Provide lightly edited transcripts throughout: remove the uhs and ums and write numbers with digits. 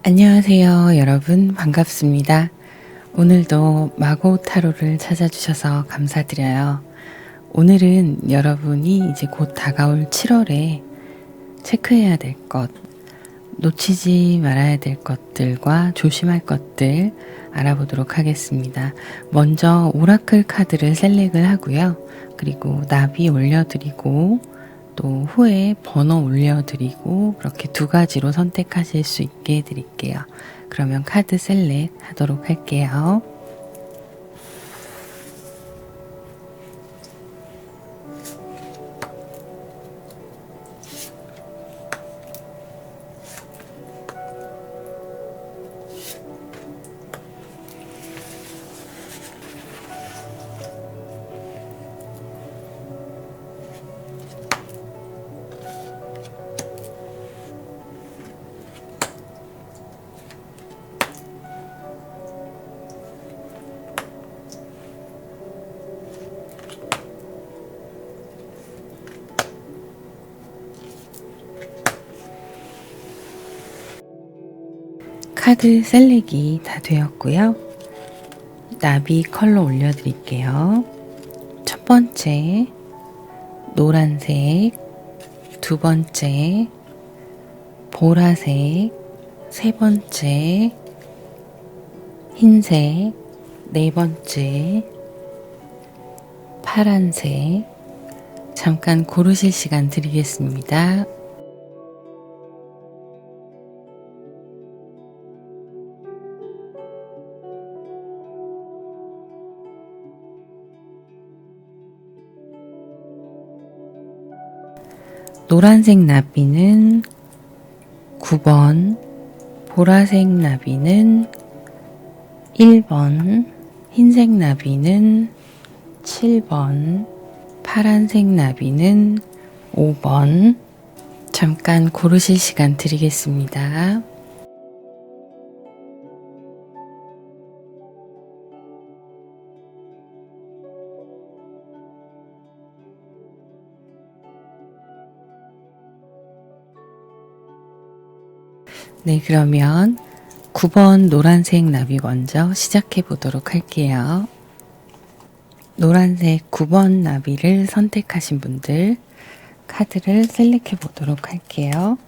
안녕하세요, 여러분. 반갑습니다. 오늘도 마고 타로를 찾아주셔서 감사드려요. 오늘은 여러분이 이제 곧 다가올 7월에 체크해야 될 것, 놓치지 말아야 될 것들과 조심할 것들 알아보도록 하겠습니다. 먼저 오라클 카드를 셀렉을 하고요. 그리고 나비 올려드리고 또 후에 번호 올려드리고 그렇게 두 가지로 선택하실 수 있게 해드릴게요. 그러면 카드 셀렉 하도록 할게요. 카드 셀렉이 다 되었고요. 나비 컬러 올려드릴게요. 첫 번째 노란색, 두 번째 보라색, 세 번째 흰색, 네 번째 파란색. 잠깐 고르실 시간 드리겠습니다. 노란색 나비는 9번, 보라색 나비는 1번, 흰색 나비는 7번, 파란색 나비는 5번. 잠깐 고르실 시간 드리겠습니다. 네, 그러면 9번 노란색 나비 먼저 시작해 보도록 할게요. 노란색 9번 나비를 선택하신 분들 카드를 셀렉해 보도록 할게요.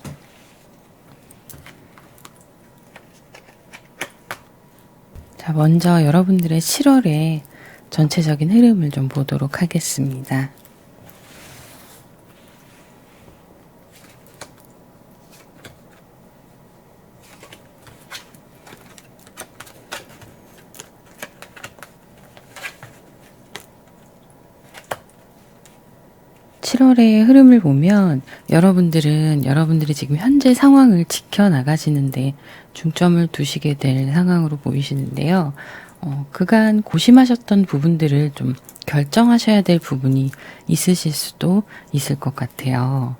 자, 먼저 여러분들의 7월의 전체적인 흐름을 좀 보도록 하겠습니다. (7월의) 흐름을 보면 여러분들이 지금 현재 상황을 지켜나가시는데 중점을 두시게 될 상황으로 보이시는데요. 그간 고심하셨던 부분들을 좀 결정하셔야 될 부분이 있으실 수도 있을 것 같아요.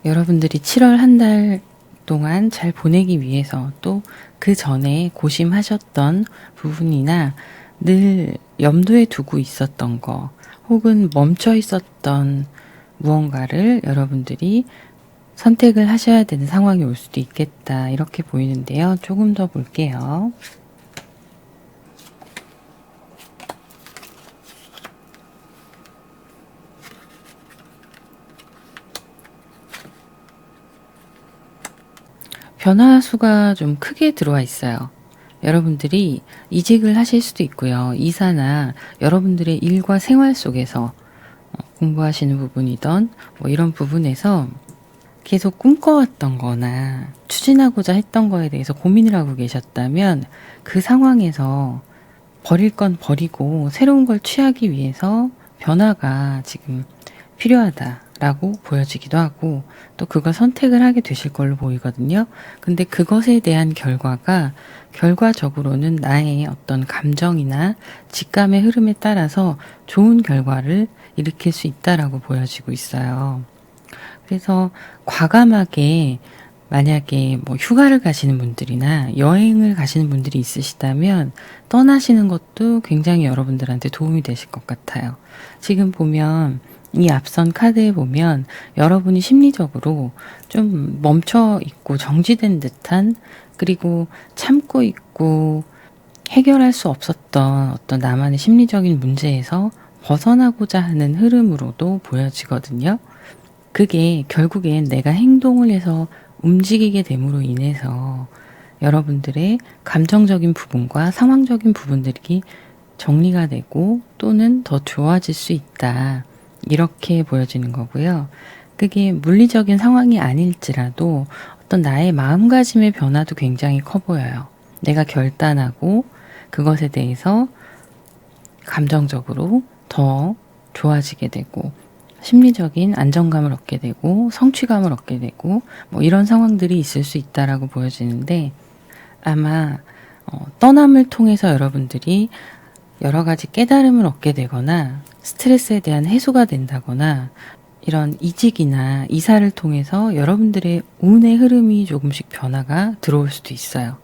여러분들이 7월 한 달 동안 잘 보내기 위해서 또 그 전에 고심하셨던 부분이나 늘 염두에 두고 있었던 거 혹은 멈춰 있었던 무언가를 여러분들이 선택을 하셔야 되는 상황이 올 수도 있겠다 이렇게 보이는데요. 조금 더 볼게요. 변화수가 좀 크게 들어와 있어요. 여러분들이 이직을 하실 수도 있고요. 이사나 여러분들의 일과 생활 속에서 공부하시는 부분이던 뭐 이런 부분에서 계속 꿈꿔왔던 거나 추진하고자 했던 거에 대해서 고민을 하고 계셨다면 그 상황에서 버릴 건 버리고 새로운 걸 취하기 위해서 변화가 지금 필요하다라고 보여지기도 하고 또 그걸 선택을 하게 되실 걸로 보이거든요. 근데 그것에 대한 결과가 결과적으로는 나의 어떤 감정이나 직감의 흐름에 따라서 좋은 결과를 일으킬 수 있다라고 보여지고 있어요. 그래서 과감하게 만약에 뭐 휴가를 가시는 분들이나 여행을 가시는 분들이 있으시다면 떠나시는 것도 굉장히 여러분들한테 도움이 되실 것 같아요. 지금 보면 이 앞선 카드에 보면 여러분이 심리적으로 좀 멈춰 있고 정지된 듯한, 그리고 참고 있고 해결할 수 없었던 어떤 나만의 심리적인 문제에서 벗어나고자 하는 흐름으로도 보여지거든요. 그게 결국엔 내가 행동을 해서 움직이게 됨으로 인해서 여러분들의 감정적인 부분과 상황적인 부분들이 정리가 되고 또는 더 좋아질 수 있다. 이렇게 보여지는 거고요. 그게 물리적인 상황이 아닐지라도 어떤 나의 마음가짐의 변화도 굉장히 커 보여요. 내가 결단하고 그것에 대해서 감정적으로 더 좋아지게 되고 심리적인 안정감을 얻게 되고 성취감을 얻게 되고 뭐 이런 상황들이 있을 수 있다라고 보여지는데, 아마 떠남을 통해서 여러분들이 여러 가지 깨달음을 얻게 되거나 스트레스에 대한 해소가 된다거나 이런 이직이나 이사를 통해서 여러분들의 운의 흐름이 조금씩 변화가 들어올 수도 있어요.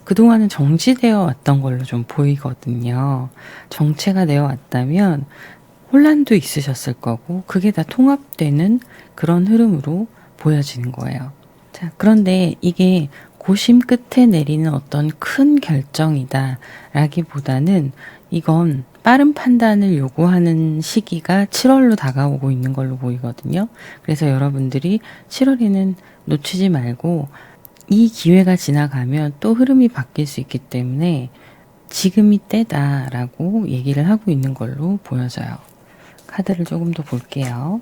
그동안은 정지되어 왔던 걸로 좀 보이거든요. 정체가 되어 왔다면 혼란도 있으셨을 거고 그게 다 통합되는 그런 흐름으로 보여지는 거예요. 자, 그런데 이게 고심 끝에 내리는 어떤 큰 결정이다 라기보다는 이건 빠른 판단을 요구하는 시기가 7월로 다가오고 있는 걸로 보이거든요. 그래서 여러분들이 7월에는 놓치지 말고 이 기회가 지나가면 또 흐름이 바뀔 수 있기 때문에 지금이 때다라고 얘기를 하고 있는 걸로 보여져요. 카드를 조금 더 볼게요.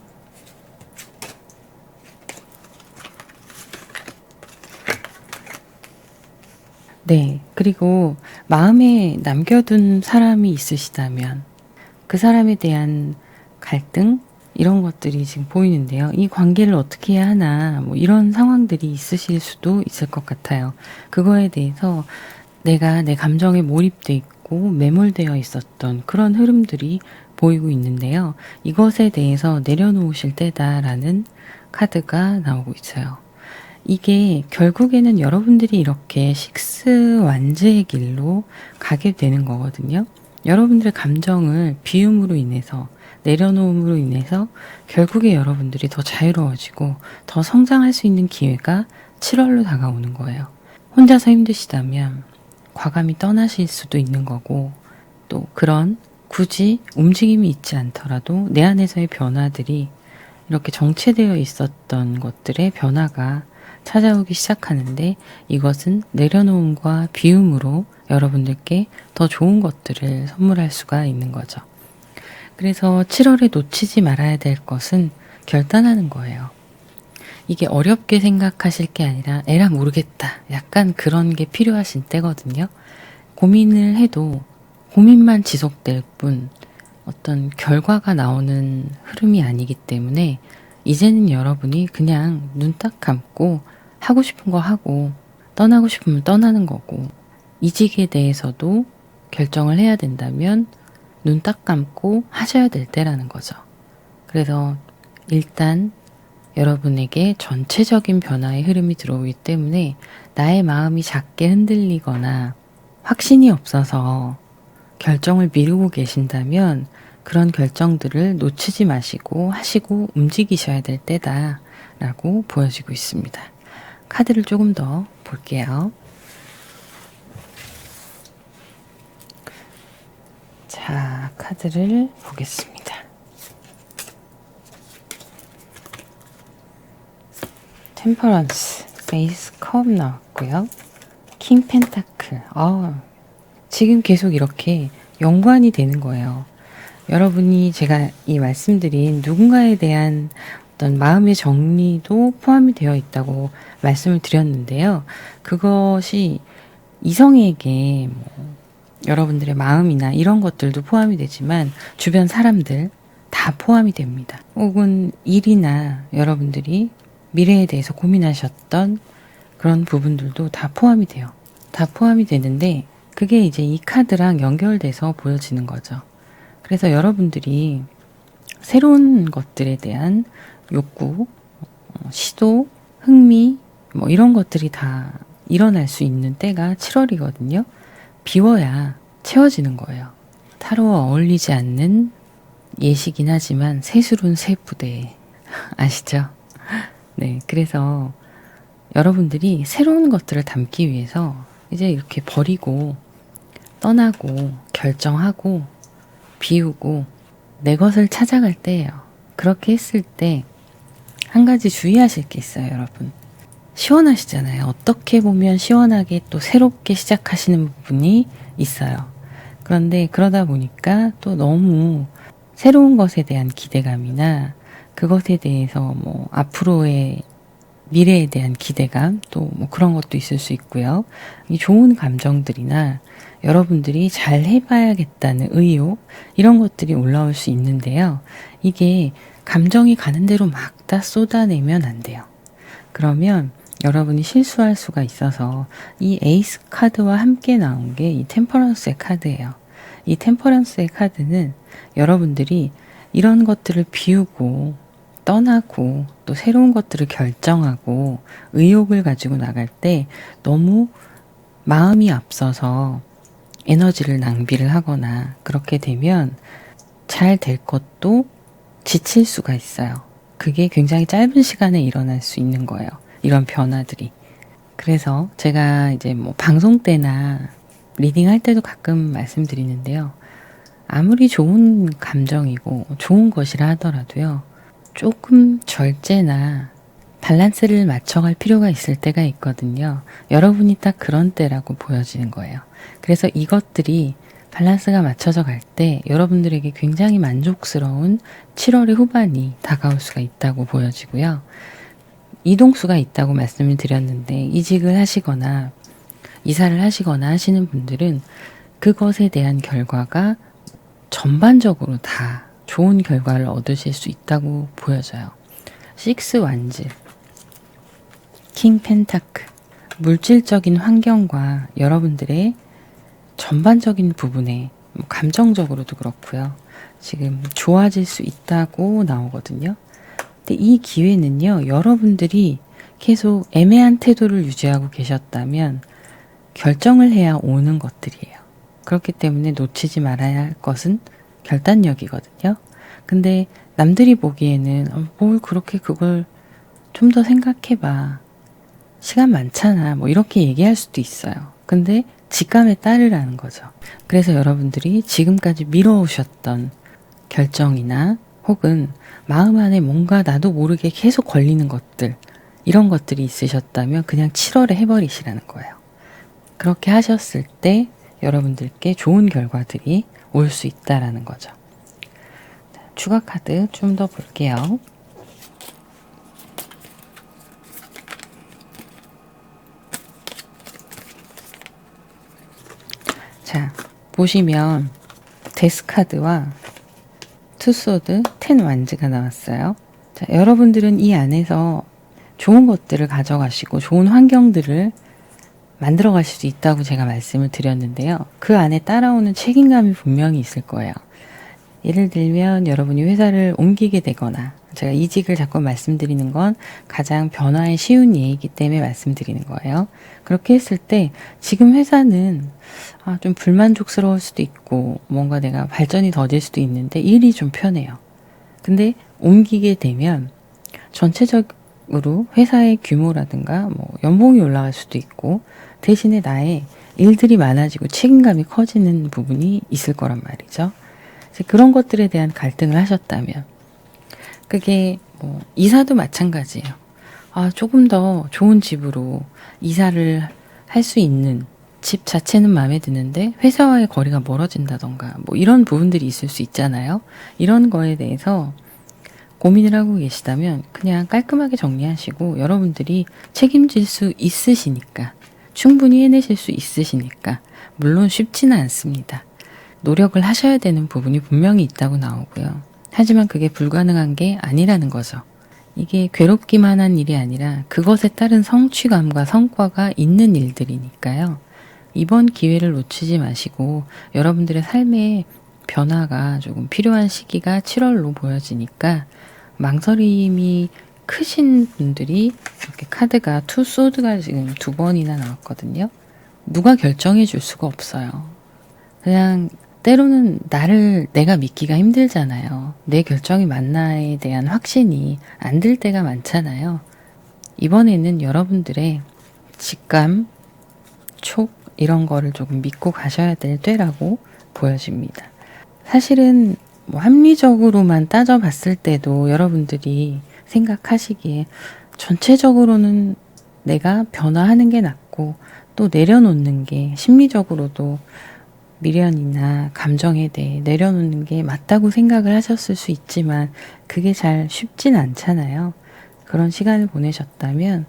네, 그리고 마음에 남겨둔 사람이 있으시다면 그 사람에 대한 갈등 이런 것들이 지금 보이는데요. 이 관계를 어떻게 해야 하나 뭐 이런 상황들이 있으실 수도 있을 것 같아요. 그거에 대해서 내가 내 감정에 몰입돼 있고 매몰되어 있었던 그런 흐름들이 보이고 있는데요. 이것에 대해서 내려놓으실 때다라는 카드가 나오고 있어요. 이게 결국에는 여러분들이 이렇게 식스 완제의 길로 가게 되는 거거든요. 여러분들의 감정을 비움으로 인해서 내려놓음으로 인해서 결국에 여러분들이 더 자유로워지고 더 성장할 수 있는 기회가 7월로 다가오는 거예요. 혼자서 힘드시다면 과감히 떠나실 수도 있는 거고, 또 그런 굳이 움직임이 있지 않더라도 내 안에서의 변화들이 이렇게 정체되어 있었던 것들의 변화가 찾아오기 시작하는데, 이것은 내려놓음과 비움으로 여러분들께 더 좋은 것들을 선물할 수가 있는 거죠. 그래서 7월에 놓치지 말아야 될 것은 결단하는 거예요. 이게 어렵게 생각하실 게 아니라 에라 모르겠다 약간 그런 게 필요하신 때거든요. 고민을 해도 고민만 지속될 뿐 어떤 결과가 나오는 흐름이 아니기 때문에 이제는 여러분이 그냥 눈 딱 감고 하고 싶은 거 하고 떠나고 싶으면 떠나는 거고, 이직에 대해서도 결정을 해야 된다면 눈 딱 감고 하셔야 될 때라는 거죠. 그래서 일단 여러분에게 전체적인 변화의 흐름이 들어오기 때문에 나의 마음이 작게 흔들리거나 확신이 없어서 결정을 미루고 계신다면 그런 결정들을 놓치지 마시고 하시고 움직이셔야 될 때다라고 보여지고 있습니다. 카드를 조금 더 볼게요. 자, 카드를 보겠습니다. 템퍼런스, 베이스 컵 나왔고요. 킹 펜타클. 지금 계속 이렇게 연관이 되는 거예요. 여러분이 제가 이 말씀드린 누군가에 대한 어떤 마음의 정리도 포함이 되어 있다고 말씀을 드렸는데요. 그것이 이성에게 여러분들의 마음이나 이런 것들도 포함이 되지만 주변 사람들 다 포함이 됩니다. 혹은 일이나 여러분들이 미래에 대해서 고민하셨던 그런 부분들도 다 포함이 돼요. 다 포함이 되는데 그게 이제 이 카드랑 연결돼서 보여지는 거죠. 그래서 여러분들이 새로운 것들에 대한 욕구, 시도, 흥미 뭐 이런 것들이 다 일어날 수 있는 때가 7월이거든요. 비워야 채워지는 거예요. 타로와 어울리지 않는 예시긴 하지만 세술은 세부대 아시죠? 네, 그래서 여러분들이 새로운 것들을 담기 위해서 이제 이렇게 버리고 떠나고 결정하고 비우고 내 것을 찾아갈 때예요. 그렇게 했을 때 한 가지 주의하실 게 있어요, 여러분. 시원하시잖아요. 어떻게 보면 시원하게 또 새롭게 시작하시는 부분이 있어요. 그런데 그러다 보니까 또 너무 새로운 것에 대한 기대감이나 그것에 대해서 뭐 앞으로의 미래에 대한 기대감 또 뭐 그런 것도 있을 수 있고요. 이 좋은 감정들이나 여러분들이 잘 해봐야겠다는 의욕 이런 것들이 올라올 수 있는데요. 이게 감정이 가는 대로 막 다 쏟아내면 안 돼요. 그러면 여러분이 실수할 수가 있어서 이 에이스 카드와 함께 나온 게 이 템퍼런스의 카드예요. 이 템퍼런스의 카드는 여러분들이 이런 것들을 비우고 떠나고 또 새로운 것들을 결정하고 의욕을 가지고 나갈 때 너무 마음이 앞서서 에너지를 낭비를 하거나 그렇게 되면 잘 될 것도 지칠 수가 있어요. 그게 굉장히 짧은 시간에 일어날 수 있는 거예요. 이런 변화들이. 그래서 제가 이제 뭐 방송 때나 리딩 할 때도 가끔 말씀드리는데요. 아무리 좋은 감정이고 좋은 것이라 하더라도요. 조금 절제나 밸런스를 맞춰갈 필요가 있을 때가 있거든요. 여러분이 딱 그런 때라고 보여지는 거예요. 그래서 이것들이 밸런스가 맞춰져 갈 때 여러분들에게 굉장히 만족스러운 7월의 후반이 다가올 수가 있다고 보여지고요. 이동수가 있다고 말씀을 드렸는데 이직을 하시거나 이사를 하시거나 하시는 분들은 그것에 대한 결과가 전반적으로 다 좋은 결과를 얻으실 수 있다고 보여져요. 식스 완즈, 킹 펜타클, 물질적인 환경과 여러분들의 전반적인 부분에 감정적으로도 그렇고요. 지금 좋아질 수 있다고 나오거든요. 근데 이 기회는요. 여러분들이 계속 애매한 태도를 유지하고 계셨다면 결정을 해야 오는 것들이에요. 그렇기 때문에 놓치지 말아야 할 것은 결단력이거든요. 근데 남들이 보기에는 뭘 그렇게 그걸 좀 더 생각해봐. 시간 많잖아. 뭐 이렇게 얘기할 수도 있어요. 근데 직감에 따르라는 거죠. 그래서 여러분들이 지금까지 미뤄오셨던 결정이나 혹은 마음 안에 뭔가 나도 모르게 계속 걸리는 것들 이런 것들이 있으셨다면 그냥 7월에 해버리시라는 거예요. 그렇게 하셨을 때 여러분들께 좋은 결과들이 올 수 있다라는 거죠. 추가 카드 좀 더 볼게요. 자, 보시면 데스카드와 투소드, 텐 완즈가 나왔어요. 자, 여러분들은 이 안에서 좋은 것들을 가져가시고 좋은 환경들을 만들어 가실 수 있다고 제가 말씀을 드렸는데요. 그 안에 따라오는 책임감이 분명히 있을 거예요. 예를 들면 여러분이 회사를 옮기게 되거나 제가 이직을 자꾸 말씀드리는 건 가장 변화에 쉬운 예이기 때문에 말씀드리는 거예요. 그렇게 했을 때 지금 회사는 좀 불만족스러울 수도 있고 뭔가 내가 발전이 더딜 수도 있는데 일이 좀 편해요. 근데 옮기게 되면 전체적으로 회사의 규모라든가 뭐 연봉이 올라갈 수도 있고 대신에 나의 일들이 많아지고 책임감이 커지는 부분이 있을 거란 말이죠. 그런 것들에 대한 갈등을 하셨다면 그게 뭐 이사도 마찬가지예요. 조금 더 좋은 집으로 이사를 할 수 있는 집 자체는 마음에 드는데 회사와의 거리가 멀어진다던가 뭐 이런 부분들이 있을 수 있잖아요. 이런 거에 대해서 고민을 하고 계시다면 그냥 깔끔하게 정리하시고 여러분들이 책임질 수 있으시니까 충분히 해내실 수 있으시니까 물론 쉽지는 않습니다. 노력을 하셔야 되는 부분이 분명히 있다고 나오고요. 하지만 그게 불가능한 게 아니라는 거죠. 이게 괴롭기만 한 일이 아니라 그것에 따른 성취감과 성과가 있는 일들이니까요. 이번 기회를 놓치지 마시고 여러분들의 삶의 변화가 조금 필요한 시기가 7월로 보여지니까 망설임이 크신 분들이 이렇게 카드가 투 소드가 지금 2번이나 나왔거든요. 누가 결정해 줄 수가 없어요. 그냥 때로는 내가 믿기가 힘들잖아요. 내 결정이 맞나에 대한 확신이 안 들 때가 많잖아요. 이번에는 여러분들의 직감, 촉 이런 거를 조금 믿고 가셔야 될 때라고 보여집니다. 사실은 합리적으로만 따져봤을 때도 여러분들이 생각하시기에 전체적으로는 내가 변화하는 게 낫고 또 내려놓는 게 심리적으로도 미련이나 감정에 대해 내려놓는 게 맞다고 생각을 하셨을 수 있지만 그게 잘 쉽진 않잖아요. 그런 시간을 보내셨다면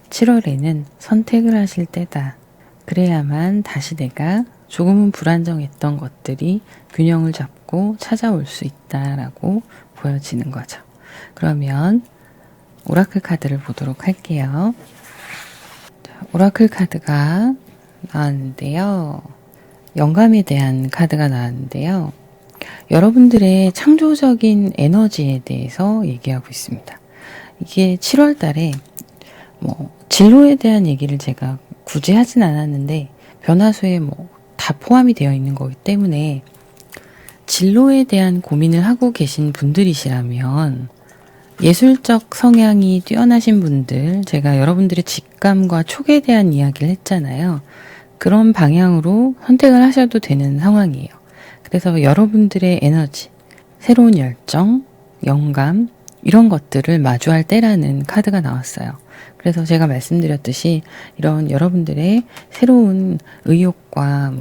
7월에는 선택을 하실 때다. 그래야만 다시 내가 조금은 불안정했던 것들이 균형을 잡고 찾아올 수 있다라고 보여지는 거죠. 그러면 오라클 카드를 보도록 할게요. 오라클 카드가 나왔는데요. 영감에 대한 카드가 나왔는데요. 여러분들의 창조적인 에너지에 대해서 얘기하고 있습니다. 이게 7월 달에 진로에 대한 얘기를 제가 굳이 하진 않았는데 변화수에 다 포함이 되어 있는 거기 때문에 진로에 대한 고민을 하고 계신 분들이시라면 예술적 성향이 뛰어나신 분들, 제가 여러분들의 직감과 촉에 대한 이야기를 했잖아요. 그런 방향으로 선택을 하셔도 되는 상황이에요. 그래서 여러분들의 에너지, 새로운 열정, 영감 이런 것들을 마주할 때라는 카드가 나왔어요. 그래서 제가 말씀드렸듯이 이런 여러분들의 새로운 의욕과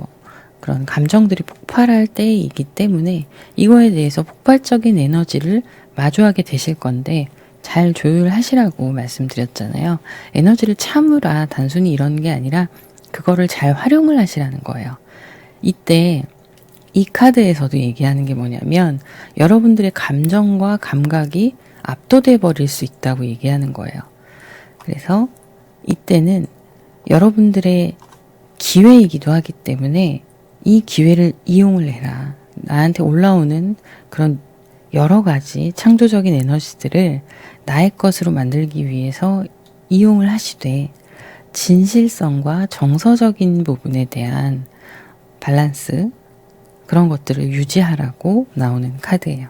그런 감정들이 폭발할 때이기 때문에 이거에 대해서 폭발적인 에너지를 마주하게 되실 건데 잘 조율하시라고 말씀드렸잖아요. 에너지를 참으라 단순히 이런 게 아니라 그거를 잘 활용을 하시라는 거예요. 이때 이 카드에서도 얘기하는 게 뭐냐면 여러분들의 감정과 감각이 압도돼 버릴 수 있다고 얘기하는 거예요. 그래서 이때는 여러분들의 기회이기도 하기 때문에 이 기회를 이용을 해라. 나한테 올라오는 그런 여러 가지 창조적인 에너지들을 나의 것으로 만들기 위해서 이용을 하시되 진실성과 정서적인 부분에 대한 밸런스 그런 것들을 유지하라고 나오는 카드예요.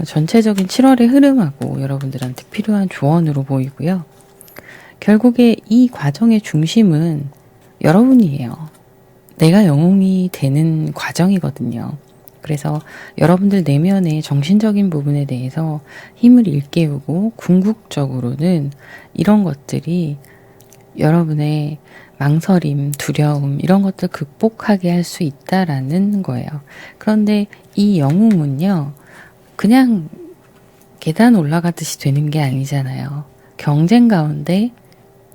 전체적인 7월의 흐름하고 여러분들한테 필요한 조언으로 보이고요. 결국에 이 과정의 중심은 여러분이에요. 내가 영웅이 되는 과정이거든요. 그래서 여러분들 내면의 정신적인 부분에 대해서 힘을 일깨우고 궁극적으로는 이런 것들이 여러분의 망설임, 두려움 이런 것들 극복하게 할 수 있다라는 거예요. 그런데 이 영웅은요. 그냥 계단 올라가듯이 되는 게 아니잖아요. 경쟁 가운데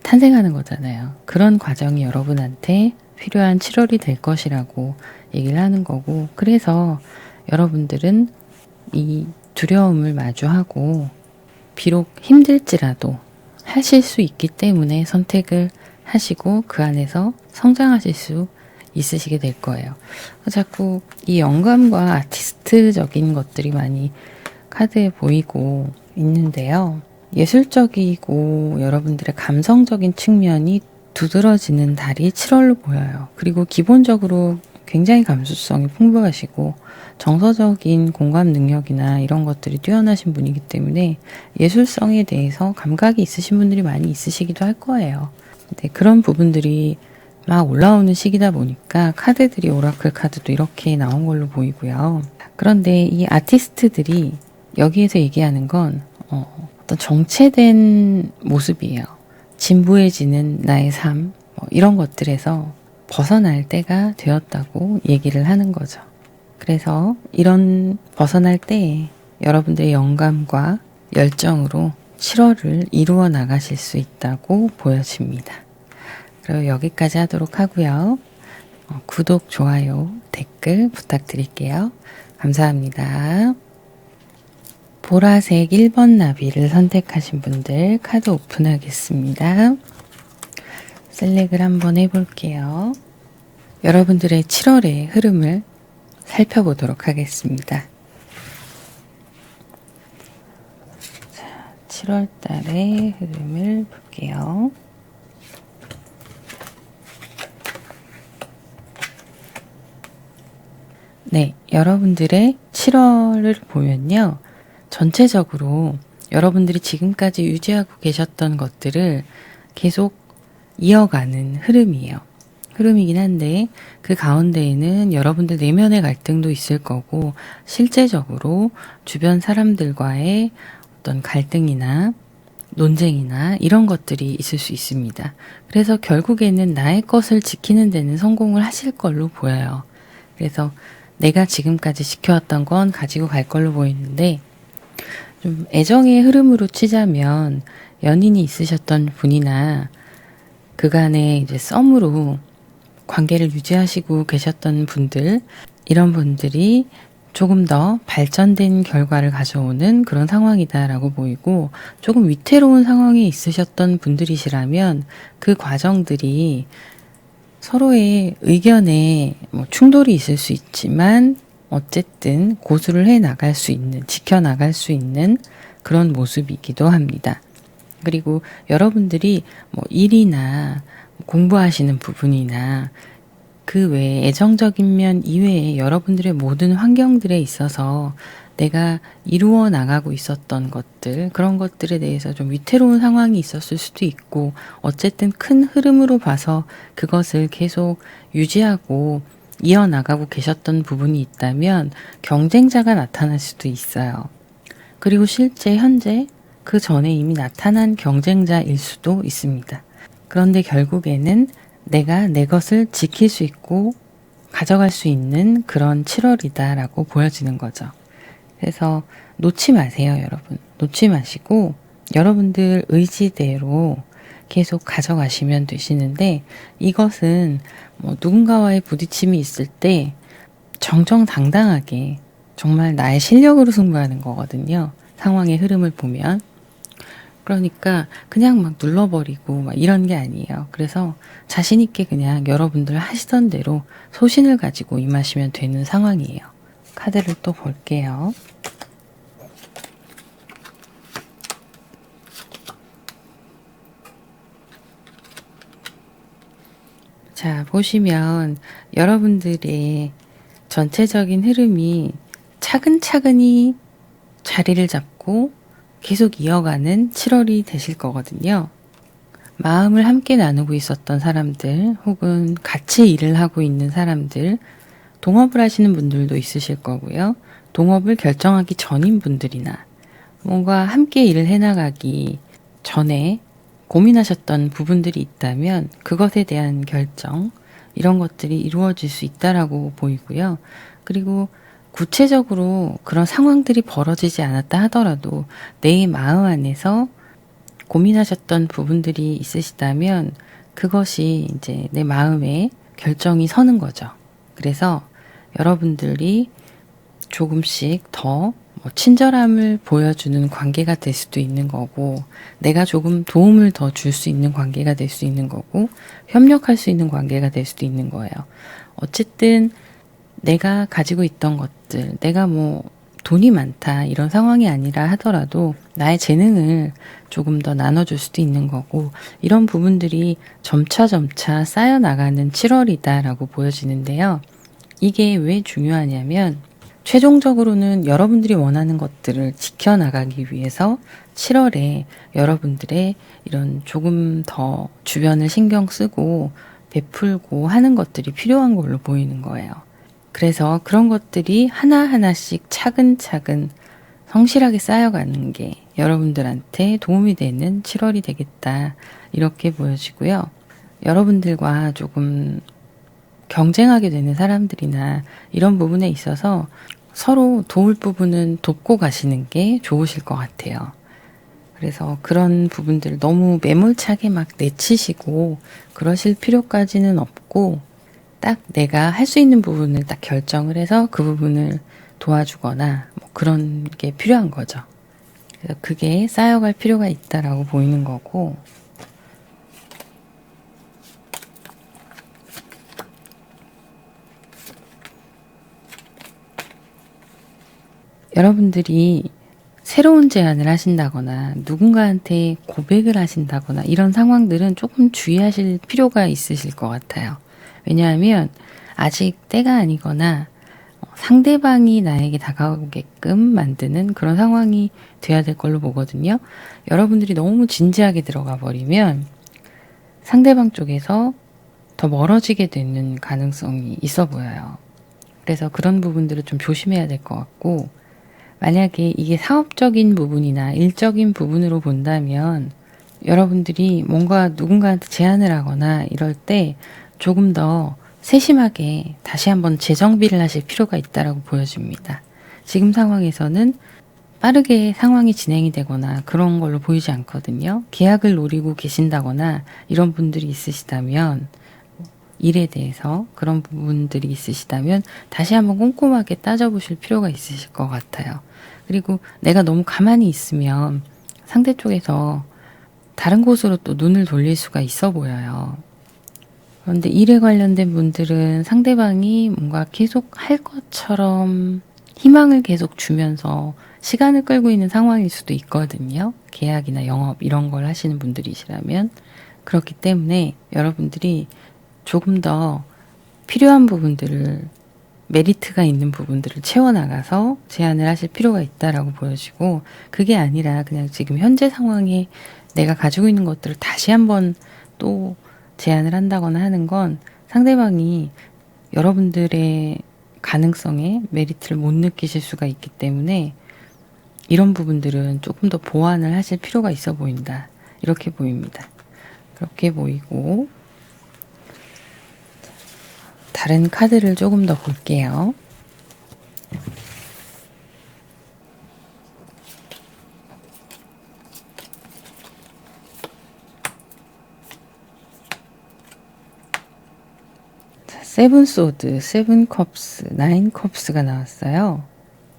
탄생하는 거잖아요. 그런 과정이 여러분한테 필요한 7월이 될 것이라고 얘기를 하는 거고 그래서 여러분들은 이 두려움을 마주하고 비록 힘들지라도 하실 수 있기 때문에 선택을 하시고 그 안에서 성장하실 수 있으시게 될 거예요. 자꾸 이 영감과 아티스트적인 것들이 많이 카드에 보이고 있는데요. 예술적이고 여러분들의 감성적인 측면이 두드러지는 달이 7월로 보여요. 그리고 기본적으로 굉장히 감수성이 풍부하시고 정서적인 공감 능력이나 이런 것들이 뛰어나신 분이기 때문에 예술성에 대해서 감각이 있으신 분들이 많이 있으시기도 할 거예요. 근데 그런 부분들이 막 올라오는 시기다 보니까 카드들이 오라클 카드도 이렇게 나온 걸로 보이고요. 그런데 이 아티스트들이 여기에서 얘기하는 건 어떤 정체된 모습이에요. 진부해지는 나의 삶 이런 것들에서 벗어날 때가 되었다고 얘기를 하는 거죠. 그래서 이런 벗어날 때에 여러분들의 영감과 열정으로 7월을 이루어 나가실 수 있다고 보여집니다. 그리고 여기까지 하도록 하고요. 구독, 좋아요, 댓글 부탁드릴게요. 감사합니다. 보라색 1번 나비를 선택하신 분들 카드 오픈하겠습니다. 셀렉을 한번 해볼게요. 여러분들의 7월의 흐름을 살펴보도록 하겠습니다. 자, 7월 달의 흐름을 볼게요. 네, 여러분들의 7월을 보면요. 전체적으로 여러분들이 지금까지 유지하고 계셨던 것들을 계속 이어가는 흐름이에요. 흐름이긴 한데 그 가운데에는 여러분들 내면의 갈등도 있을 거고 실제적으로 주변 사람들과의 어떤 갈등이나 논쟁이나 이런 것들이 있을 수 있습니다. 그래서 결국에는 나의 것을 지키는 데는 성공을 하실 걸로 보여요. 그래서 내가 지금까지 지켜왔던 건 가지고 갈 걸로 보이는데 좀 애정의 흐름으로 치자면 연인이 있으셨던 분이나 그간의 이제 썸으로 관계를 유지하시고 계셨던 분들, 이런 분들이 조금 더 발전된 결과를 가져오는 그런 상황이다라고 보이고, 조금 위태로운 상황에 있으셨던 분들이시라면 그 과정들이 서로의 의견에 충돌이 있을 수 있지만 어쨌든 고수를 해 나갈 수 있는, 지켜 나갈 수 있는 그런 모습이기도 합니다. 그리고 여러분들이 일이나 공부하시는 부분이나 그 외에 애정적인 면 이외에 여러분들의 모든 환경들에 있어서 내가 이루어 나가고 있었던 것들, 그런 것들에 대해서 좀 위태로운 상황이 있었을 수도 있고, 어쨌든 큰 흐름으로 봐서 그것을 계속 유지하고 이어나가고 계셨던 부분이 있다면 경쟁자가 나타날 수도 있어요. 그리고 실제 현재 그 전에 이미 나타난 경쟁자일 수도 있습니다. 그런데 결국에는 내가 내 것을 지킬 수 있고 가져갈 수 있는 그런 7월이다라고 보여지는 거죠. 그래서 놓지 마세요, 여러분. 놓지 마시고 여러분들 의지대로 계속 가져가시면 되시는데, 이것은 누군가와의 부딪힘이 있을 때 정정당당하게 정말 나의 실력으로 승부하는 거거든요. 상황의 흐름을 보면. 그러니까 그냥 막 눌러버리고 막 이런 게 아니에요. 그래서 자신 있게 그냥 여러분들 하시던 대로 소신을 가지고 임하시면 되는 상황이에요. 카드를 또 볼게요. 자, 보시면 여러분들의 전체적인 흐름이 차근차근히 자리를 잡고 계속 이어가는 7월이 되실 거거든요. 마음을 함께 나누고 있었던 사람들, 혹은 같이 일을 하고 있는 사람들, 동업을 하시는 분들도 있으실 거고요. 동업을 결정하기 전인 분들이나 뭔가 함께 일을 해나가기 전에 고민하셨던 부분들이 있다면 그것에 대한 결정, 이런 것들이 이루어질 수 있다라고 보이고요. 그리고 구체적으로 그런 상황들이 벌어지지 않았다 하더라도 내 마음 안에서 고민하셨던 부분들이 있으시다면 그것이 이제 내 마음에 결정이 서는 거죠. 그래서 여러분들이 조금씩 더 친절함을 보여주는 관계가 될 수도 있는 거고, 내가 조금 도움을 더 줄 수 있는 관계가 될 수 있는 거고, 협력할 수 있는 관계가 될 수도 있는 거예요. 어쨌든 내가 가지고 있던 것들, 내가 돈이 많다 이런 상황이 아니라 하더라도 나의 재능을 조금 더 나눠줄 수도 있는 거고, 이런 부분들이 점차 쌓여나가는 7월이다라고 보여지는데요. 이게 왜 중요하냐면 최종적으로는 여러분들이 원하는 것들을 지켜나가기 위해서 7월에 여러분들의 이런 조금 더 주변을 신경 쓰고 베풀고 하는 것들이 필요한 걸로 보이는 거예요. 그래서 그런 것들이 하나하나씩 차근차근 성실하게 쌓여가는 게 여러분들한테 도움이 되는 7월이 되겠다, 이렇게 보여지고요. 여러분들과 조금 경쟁하게 되는 사람들이나 이런 부분에 있어서 서로 도울 부분은 돕고 가시는 게 좋으실 것 같아요. 그래서 그런 부분들 너무 매몰차게 막 내치시고 그러실 필요까지는 없고, 딱 내가 할 수 있는 부분을 딱 결정을 해서 그 부분을 도와주거나 그런 게 필요한 거죠. 그래서 그게 쌓여갈 필요가 있다라고 보이는 거고, 여러분들이 새로운 제안을 하신다거나 누군가한테 고백을 하신다거나 이런 상황들은 조금 주의하실 필요가 있으실 것 같아요. 왜냐하면 아직 때가 아니거나 상대방이 나에게 다가오게끔 만드는 그런 상황이 돼야 될 걸로 보거든요. 여러분들이 너무 진지하게 들어가 버리면 상대방 쪽에서 더 멀어지게 되는 가능성이 있어 보여요. 그래서 그런 부분들을 좀 조심해야 될 것 같고, 만약에 이게 사업적인 부분이나 일적인 부분으로 본다면 여러분들이 뭔가 누군가한테 제안을 하거나 이럴 때 조금 더 세심하게 다시 한번 재정비를 하실 필요가 있다라고 보여집니다. 지금 상황에서는 빠르게 상황이 진행이 되거나 그런 걸로 보이지 않거든요. 계약을 노리고 계신다거나 이런 분들이 있으시다면, 일에 대해서 그런 부분들이 있으시다면 다시 한번 꼼꼼하게 따져보실 필요가 있으실 것 같아요. 그리고 내가 너무 가만히 있으면 상대 쪽에서 다른 곳으로 또 눈을 돌릴 수가 있어 보여요. 그런데 일에 관련된 분들은 상대방이 뭔가 계속 할 것처럼 희망을 계속 주면서 시간을 끌고 있는 상황일 수도 있거든요. 계약이나 영업 이런 걸 하시는 분들이시라면. 그렇기 때문에 여러분들이 조금 더 필요한 부분들을, 메리트가 있는 부분들을 채워나가서 제안을 하실 필요가 있다라고 보여지고, 그게 아니라 그냥 지금 현재 상황에 내가 가지고 있는 것들을 다시 한번 또 제안을 한다거나 하는 건 상대방이 여러분들의 가능성에 메리트를 못 느끼실 수가 있기 때문에 이런 부분들은 조금 더 보완을 하실 필요가 있어 보인다. 이렇게 보입니다. 그렇게 보이고, 다른 카드를 조금 더 볼게요. 세븐 소드, 세븐 컵스, 나인 컵스가 나왔어요.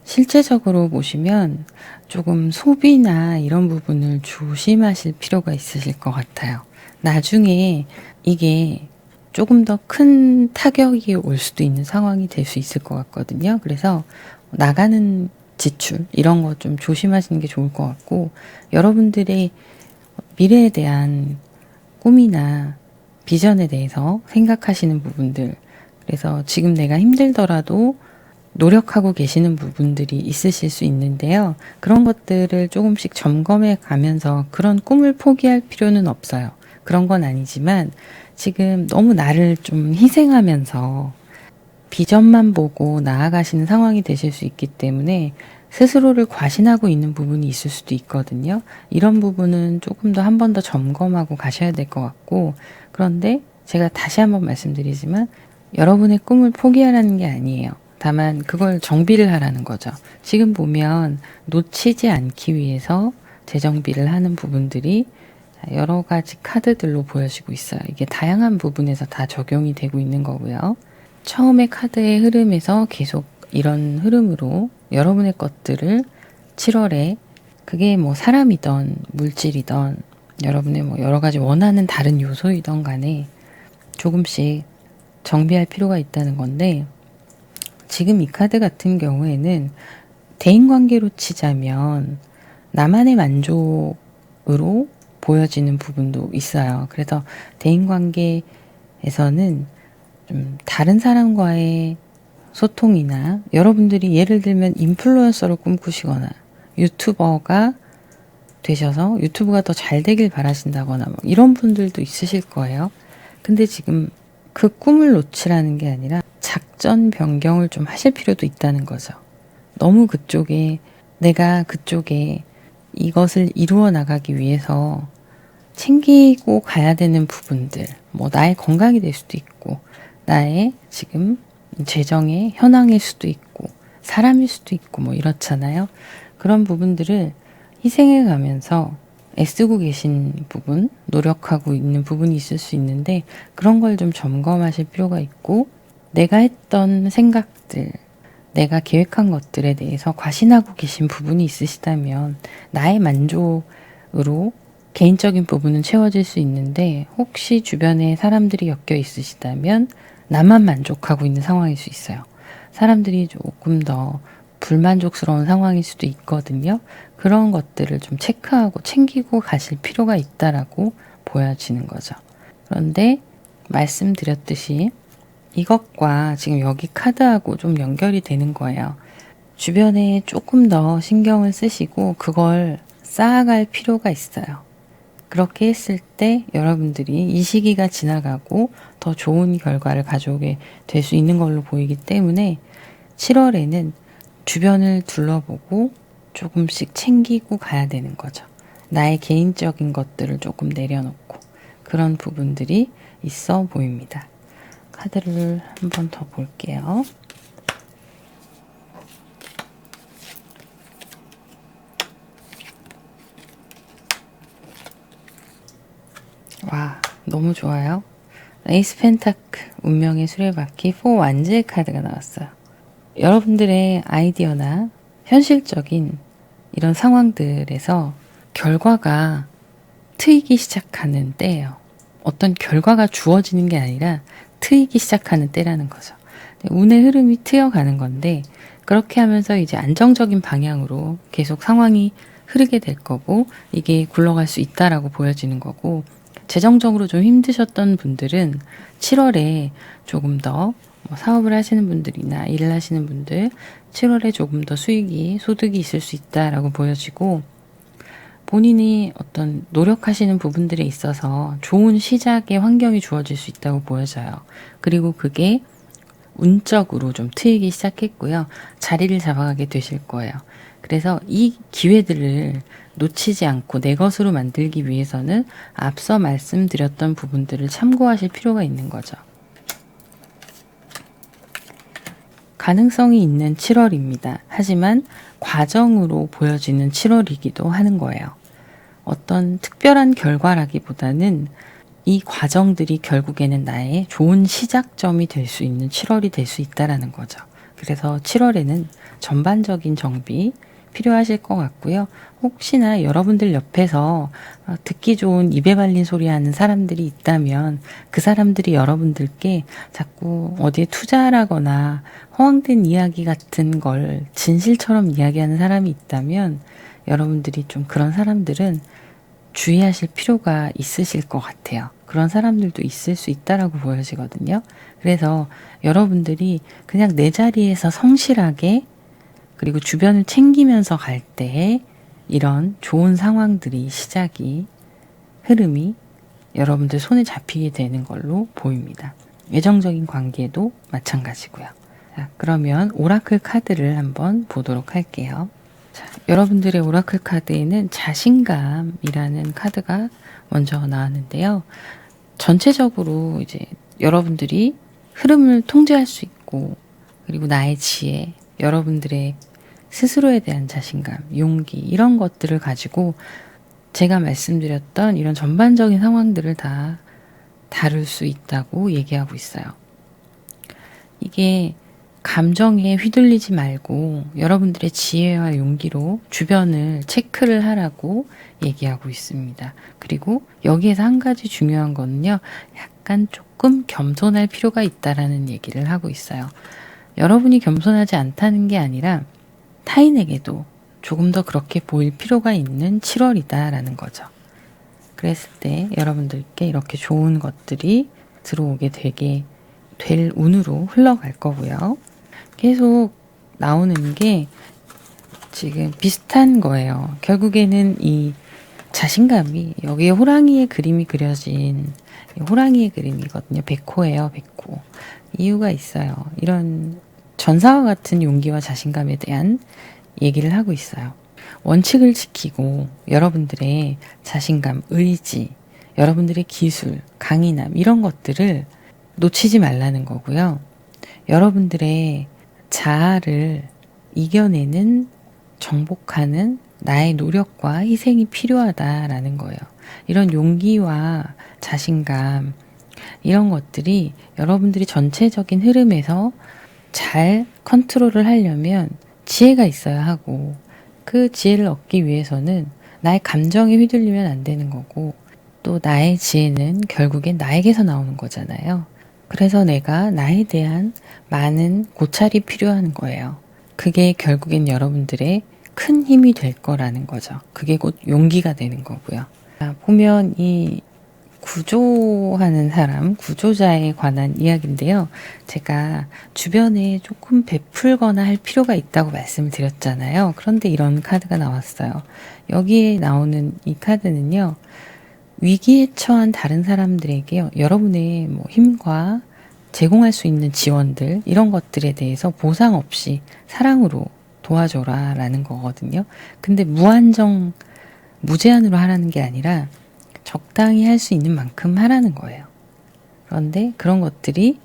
실제적으로 보시면 조금 소비나 이런 부분을 조심하실 필요가 있으실 것 같아요. 나중에 이게 조금 더 큰 타격이 올 수도 있는 상황이 될 수 있을 것 같거든요. 그래서 나가는 지출 이런 거 좀 조심하시는 게 좋을 것 같고, 여러분들의 미래에 대한 꿈이나 비전에 대해서 생각하시는 부분들, 그래서 지금 내가 힘들더라도 노력하고 계시는 부분들이 있으실 수 있는데요. 그런 것들을 조금씩 점검해 가면서 그런 꿈을 포기할 필요는 없어요. 그런 건 아니지만 지금 너무 나를 좀 희생하면서 비전만 보고 나아가시는 상황이 되실 수 있기 때문에 스스로를 과신하고 있는 부분이 있을 수도 있거든요. 이런 부분은 조금 더 한 번 더 점검하고 가셔야 될 것 같고, 그런데 제가 다시 한번 말씀드리지만 여러분의 꿈을 포기하라는 게 아니에요. 다만 그걸 정비를 하라는 거죠. 지금 보면 놓치지 않기 위해서 재정비를 하는 부분들이 여러 가지 카드들로 보여지고 있어요. 이게 다양한 부분에서 다 적용이 되고 있는 거고요. 처음에 카드의 흐름에서 계속 이런 흐름으로 여러분의 것들을 7월에, 그게 뭐 사람이든 물질이든 여러분의 뭐 여러 가지 원하는 다른 요소이든 간에 조금씩 정비할 필요가 있다는 건데, 지금 이 카드 같은 경우에는 대인관계로 치자면 나만의 만족으로 보여지는 부분도 있어요. 그래서 대인관계에서는 좀 다른 사람과의 소통이나, 여러분들이 예를 들면 인플루언서를 꿈꾸시거나 유튜버가 되셔서 유튜브가 더 잘 되길 바라신다거나 뭐 이런 분들도 있으실 거예요. 근데 지금 그 꿈을 놓치라는 게 아니라 작전 변경을 좀 하실 필요도 있다는 거죠. 너무 내가 그쪽에 이것을 이루어 나가기 위해서 챙기고 가야 되는 부분들, 뭐 나의 건강이 될 수도 있고, 나의 지금 재정의 현황일 수도 있고, 사람일 수도 있고, 뭐 이렇잖아요. 그런 부분들을 희생해 가면서 애쓰고 계신 부분, 노력하고 있는 부분이 있을 수 있는데, 그런 걸 좀 점검하실 필요가 있고, 내가 했던 생각들, 내가 계획한 것들에 대해서 과신하고 계신 부분이 있으시다면 나의 만족으로 개인적인 부분은 채워질 수 있는데, 혹시 주변에 사람들이 엮여 있으시다면 나만 만족하고 있는 상황일 수 있어요. 사람들이 조금 더 불만족스러운 상황일 수도 있거든요. 그런 것들을 좀 체크하고 챙기고 가실 필요가 있다라고 보여지는 거죠. 그런데 말씀드렸듯이 이것과 지금 여기 카드하고 좀 연결이 되는 거예요. 주변에 조금 더 신경을 쓰시고 그걸 쌓아갈 필요가 있어요. 그렇게 했을 때 여러분들이 이 시기가 지나가고 더 좋은 결과를 가져오게 될 수 있는 걸로 보이기 때문에 7월에는 주변을 둘러보고 조금씩 챙기고 가야 되는 거죠. 나의 개인적인 것들을 조금 내려놓고 그런 부분들이 있어 보입니다. 카드를 한 번 더 볼게요. 와, 너무 좋아요. 에이스 펜타클, 운명의 수레바퀴, 4 완제의 카드가 나왔어요. 여러분들의 아이디어나 현실적인 이런 상황들에서 결과가 트이기 시작하는 때예요. 어떤 결과가 주어지는 게 아니라 트이기 시작하는 때라는 거죠. 운의 흐름이 트여가는 건데 그렇게 하면서 이제 안정적인 방향으로 계속 상황이 흐르게 될 거고 이게 굴러갈 수 있다라고 보여지는 거고 재정적으로 좀 힘드셨던 분들은 7월에 조금 더 사업을 하시는 분들이나 일을 하시는 분들 7월에 조금 더 수익이 소득이 있을 수 있다라고 보여지고 본인이 어떤 노력하시는 부분들에 있어서 좋은 시작의 환경이 주어질 수 있다고 보여져요. 그리고 그게 운적으로 좀 트이기 시작했고요. 자리를 잡아가게 되실 거예요. 그래서 이 기회들을 놓치지 않고 내 것으로 만들기 위해서는 앞서 말씀드렸던 부분들을 참고하실 필요가 있는 거죠. 가능성이 있는 7월입니다. 하지만 과정으로 보여지는 7월이기도 하는 거예요. 어떤 특별한 결과라기보다는 이 과정들이 결국에는 나의 좋은 시작점이 될 수 있는 7월이 될 수 있다라는 거죠. 그래서 7월에는 전반적인 정비 필요하실 것 같고요. 혹시나 여러분들 옆에서 듣기 좋은 입에 발린 소리 하는 사람들이 있다면 그 사람들이 여러분들께 자꾸 어디에 투자하거나 허황된 이야기 같은 걸 진실처럼 이야기하는 사람이 있다면 여러분들이 좀 그런 사람들은 주의하실 필요가 있으실 것 같아요. 그런 사람들도 있을 수 있다라고 보여지거든요. 그래서 여러분들이 그냥 내 자리에서 성실하게 그리고 주변을 챙기면서 갈 때 이런 좋은 상황들이 시작이 흐름이 여러분들 손에 잡히게 되는 걸로 보입니다. 애정적인 관계도 마찬가지고요. 자, 그러면 오라클 카드를 한번 보도록 할게요. 자, 여러분들의 오라클 카드에는 자신감이라는 카드가 먼저 나왔는데요. 전체적으로 이제 여러분들이 흐름을 통제할 수 있고 그리고 나의 지혜, 여러분들의 스스로에 대한 자신감, 용기 이런 것들을 가지고 제가 말씀드렸던 이런 전반적인 상황들을 다 다룰 수 있다고 얘기하고 있어요. 이게 감정에 휘둘리지 말고 여러분들의 지혜와 용기로 주변을 체크를 하라고 얘기하고 있습니다. 그리고 여기에서 한 가지 중요한 거는요. 약간 조금 겸손할 필요가 있다라는 얘기를 하고 있어요. 여러분이 겸손하지 않다는 게 아니라 타인에게도 조금 더 그렇게 보일 필요가 있는 7월이다라는 거죠. 그랬을 때 여러분들께 이렇게 좋은 것들이 들어오게 되게 될 운으로 흘러갈 거고요. 계속 나오는 게 지금 비슷한 거예요. 결국에는 이 자신감이 여기에 호랑이의 그림이 그려진 호랑이의 그림이거든요. 백호예요. 백호. 이유가 있어요. 이런 전사와 같은 용기와 자신감에 대한 얘기를 하고 있어요. 원칙을 지키고 여러분들의 자신감, 의지, 여러분들의 기술, 강인함 이런 것들을 놓치지 말라는 거고요. 여러분들의 자아를 이겨내는 정복하는 나의 노력과 희생이 필요하다라는 거예요. 이런 용기와 자신감 이런 것들이 여러분들이 전체적인 흐름에서 잘 컨트롤을 하려면 지혜가 있어야 하고 그 지혜를 얻기 위해서는 나의 감정에 휘둘리면 안 되는 거고 또 나의 지혜는 결국엔 나에게서 나오는 거잖아요. 그래서 내가 나에 대한 많은 고찰이 필요한 거예요. 그게 결국엔 여러분들의 큰 힘이 될 거라는 거죠. 그게 곧 용기가 되는 거고요. 보면 이 구조하는 사람, 구조자에 관한 이야기인데요. 제가 주변에 조금 베풀거나 할 필요가 있다고 말씀을 드렸잖아요. 그런데 이런 카드가 나왔어요. 여기에 나오는 이 카드는요. 위기에 처한 다른 사람들에게 여러분의 힘과 제공할 수 있는 지원들, 이런 것들에 대해서 보상 없이 사랑으로 도와줘라 라는 거거든요. 근데 무제한으로 하라는 게 아니라 적당히 할 수 있는 만큼 하라는 거예요. 그런데 그런 것들이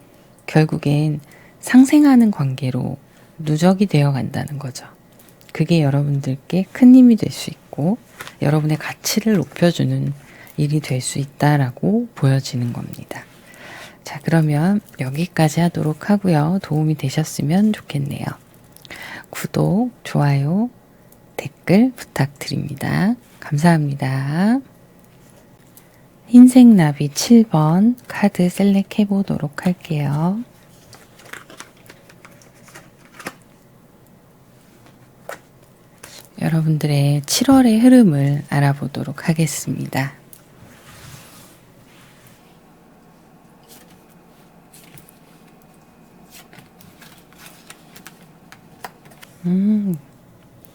결국엔 상생하는 관계로 누적이 되어 간다는 거죠. 그게 여러분들께 큰 힘이 될 수 있고 여러분의 가치를 높여주는 일이 될 수 있다라고 보여지는 겁니다. 자, 그러면 여기까지 하도록 하고요. 도움이 되셨으면 좋겠네요. 구독, 좋아요, 댓글 부탁드립니다. 감사합니다. 흰색 나비 7번 카드 셀렉 해보도록 할게요. 여러분들의 7월의 흐름을 알아보도록 하겠습니다.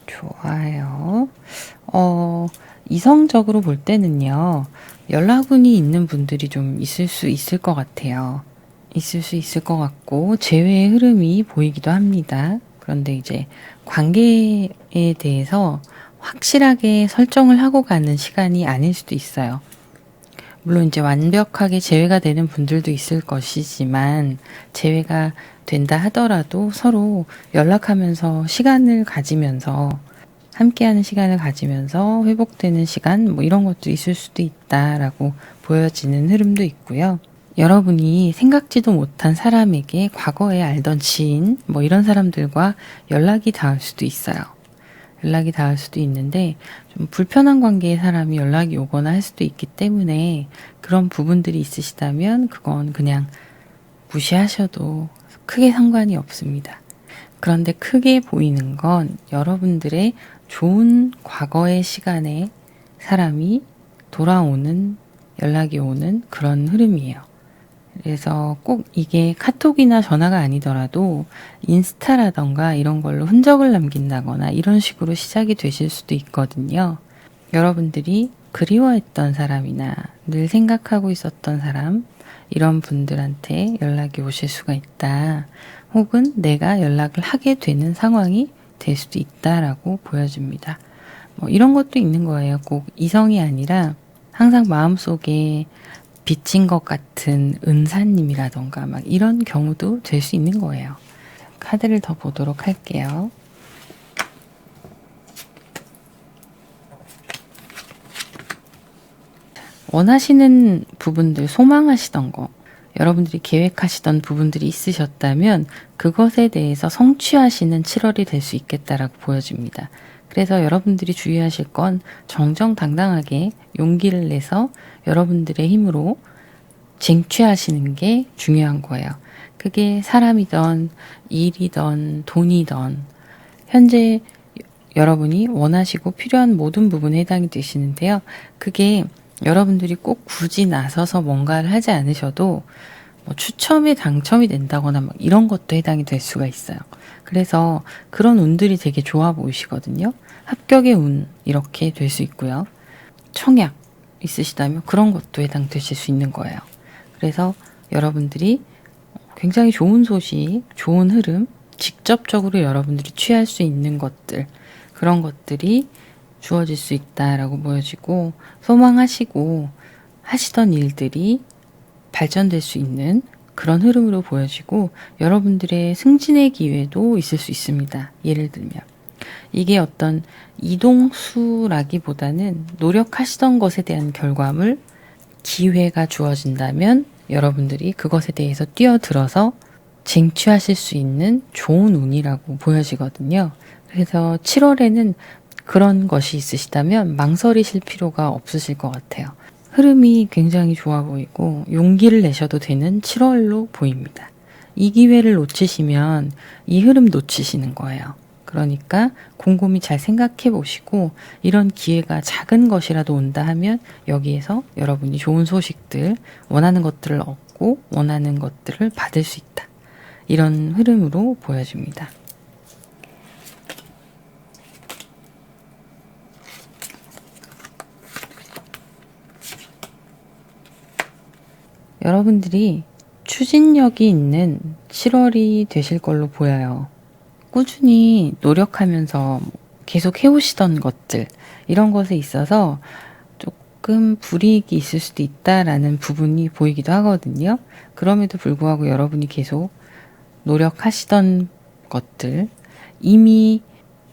좋아요. 이성적으로 볼 때는요, 연락운이 있는 분들이 좀 있을 수 있을 것 같아요. 있을 수 있을 것 같고, 재회의 흐름이 보이기도 합니다. 그런데 이제 관계에 대해서 확실하게 설정을 하고 가는 시간이 아닐 수도 있어요. 물론 이제 완벽하게 재회가 되는 분들도 있을 것이지만, 재회가 된다 하더라도 서로 연락하면서 시간을 가지면서 함께하는 시간을 가지면서 회복되는 시간 이런 것도 있을 수도 있다라고 보여지는 흐름도 있고요. 여러분이 생각지도 못한 사람에게 과거에 알던 지인 이런 사람들과 연락이 닿을 수도 있어요. 연락이 닿을 수도 있는데 좀 불편한 관계의 사람이 연락이 오거나 할 수도 있기 때문에 그런 부분들이 있으시다면 그건 그냥 무시하셔도 크게 상관이 없습니다. 그런데 크게 보이는 건 여러분들의 좋은 과거의 시간에 사람이 돌아오는, 연락이 오는 그런 흐름이에요. 그래서 꼭 이게 카톡이나 전화가 아니더라도 인스타라던가 이런 걸로 흔적을 남긴다거나 이런 식으로 시작이 되실 수도 있거든요. 여러분들이 그리워했던 사람이나 늘 생각하고 있었던 사람, 이런 분들한테 연락이 오실 수가 있다. 혹은 내가 연락을 하게 되는 상황이 될 수도 있다라고 보여집니다. 이런 것도 있는 거예요. 꼭 이성이 아니라 항상 마음속에 비친 것 같은 은사님이라던가 이런 경우도 될 수 있는 거예요. 카드를 더 보도록 할게요. 원하시는 부분들, 소망하시던 거, 여러분들이 계획하시던 부분들이 있으셨다면 그것에 대해서 성취하시는 7월이 될 수 있겠다라고 보여집니다. 그래서 여러분들이 주의하실 건 정정당당하게 용기를 내서 여러분들의 힘으로 쟁취하시는 게 중요한 거예요. 그게 사람이든 일이든 돈이든 현재 여러분이 원하시고 필요한 모든 부분에 해당이 되시는데요. 그게 여러분들이 꼭 굳이 나서서 뭔가를 하지 않으셔도 추첨에 당첨이 된다거나 이런 것도 해당이 될 수가 있어요. 그래서 그런 운들이 되게 좋아 보이시거든요. 합격의 운 이렇게 될 수 있고요. 청약 있으시다면 그런 것도 해당되실 수 있는 거예요. 그래서 여러분들이 굉장히 좋은 소식, 좋은 흐름, 직접적으로 여러분들이 취할 수 있는 것들, 그런 것들이 주어질 수 있다라고 보여지고 소망하시고 하시던 일들이 발전될 수 있는 그런 흐름으로 보여지고 여러분들의 승진의 기회도 있을 수 있습니다. 예를 들면 이게 어떤 이동수라기보다는 노력하시던 것에 대한 결과물, 기회가 주어진다면 여러분들이 그것에 대해서 뛰어들어서 쟁취하실 수 있는 좋은 운이라고 보여지거든요. 그래서 7월에는 그런 것이 있으시다면 망설이실 필요가 없으실 것 같아요. 흐름이 굉장히 좋아 보이고 용기를 내셔도 되는 7월로 보입니다. 이 기회를 놓치시면 이 흐름 놓치시는 거예요. 그러니까 곰곰이 잘 생각해 보시고 이런 기회가 작은 것이라도 온다 하면 여기에서 여러분이 좋은 소식들, 원하는 것들을 얻고 원하는 것들을 받을 수 있다. 이런 흐름으로 보여집니다. 여러분들이 추진력이 있는 7월이 되실 걸로 보여요. 꾸준히 노력하면서 계속 해오시던 것들, 이런 것에 있어서 조금 불이익이 있을 수도 있다라는 부분이 보이기도 하거든요. 그럼에도 불구하고 여러분이 계속 노력하시던 것들, 이미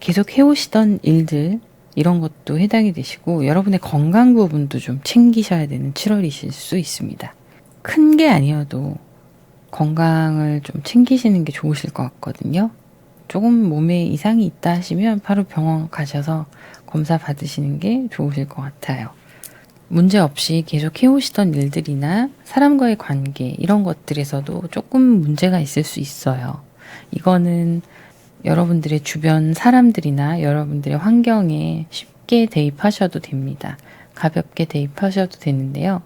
계속 해오시던 일들, 이런 것도 해당이 되시고 여러분의 건강 부분도 좀 챙기셔야 되는 7월이실 수 있습니다. 큰 게 아니어도 건강을 좀 챙기시는 게 좋으실 것 같거든요. 조금 몸에 이상이 있다 하시면 바로 병원 가셔서 검사 받으시는 게 좋으실 것 같아요. 문제 없이 계속 해오시던 일들이나 사람과의 관계 이런 것들에서도 조금 문제가 있을 수 있어요. 이거는 여러분들의 주변 사람들이나 여러분들의 환경에 쉽게 대입하셔도 됩니다. 가볍게 대입하셔도 되는데요.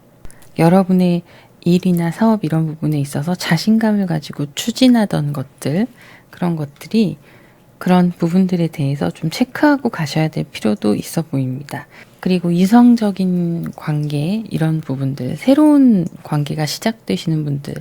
여러분의 일이나 사업 이런 부분에 있어서 자신감을 가지고 추진하던 것들, 그런 것들이 그런 부분들에 대해서 좀 체크하고 가셔야 될 필요도 있어 보입니다. 그리고 이성적인 관계 이런 부분들, 새로운 관계가 시작되시는 분들,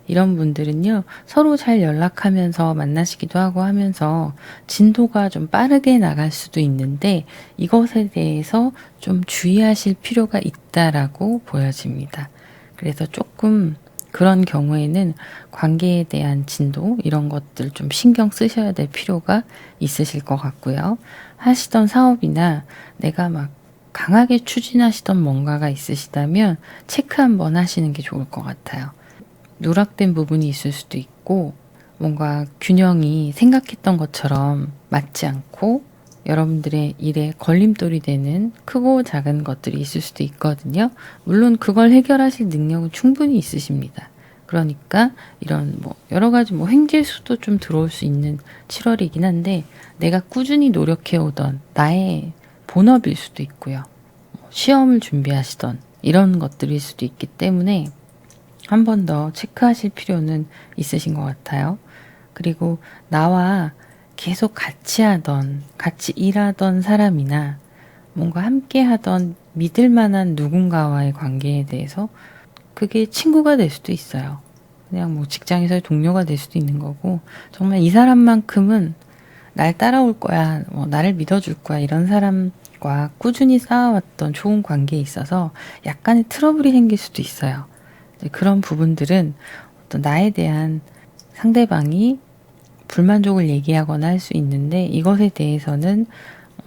이런 분들은요, 서로 잘 연락하면서 만나시기도 하고 하면서 진도가 좀 빠르게 나갈 수도 있는데 이것에 대해서 좀 주의하실 필요가 있다라고 보여집니다. 그래서 조금 그런 경우에는 관계에 대한 진도 이런 것들 좀 신경 쓰셔야 될 필요가 있으실 것 같고요. 하시던 사업이나 내가 막 강하게 추진하시던 뭔가가 있으시다면 체크 한번 하시는 게 좋을 것 같아요. 누락된 부분이 있을 수도 있고 뭔가 균형이 생각했던 것처럼 맞지 않고 여러분들의 일에 걸림돌이 되는 크고 작은 것들이 있을 수도 있거든요. 물론 그걸 해결하실 능력은 충분히 있으십니다. 그러니까 이런 여러 가지 횡재수도 좀 들어올 수 있는 7월이긴 한데 내가 꾸준히 노력해 오던 나의 본업일 수도 있고요. 시험을 준비하시던 이런 것들일 수도 있기 때문에 한 번 더 체크하실 필요는 있으신 것 같아요. 그리고 나와 계속 같이 일하던 사람이나 뭔가 함께 하던 믿을 만한 누군가와의 관계에 대해서 그게 친구가 될 수도 있어요. 그냥 직장에서의 동료가 될 수도 있는 거고 정말 이 사람만큼은 날 따라올 거야, 나를 믿어줄 거야 이런 사람과 꾸준히 쌓아왔던 좋은 관계에 있어서 약간의 트러블이 생길 수도 있어요. 그런 부분들은 어떤 나에 대한 상대방이 불만족을 얘기하거나 할 수 있는데 이것에 대해서는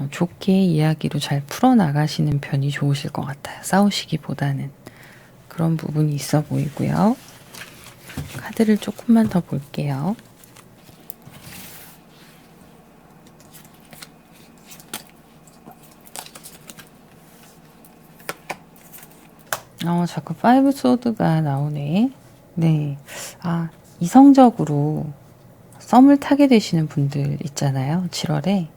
좋게 이야기로 잘 풀어나가시는 편이 좋으실 것 같아요. 싸우시기보다는. 그런 부분이 있어 보이고요. 카드를 조금만 더 볼게요. 자꾸 5 소드가 나오네. 네. 이성적으로 썸을 타게 되시는 분들 있잖아요. 7월에.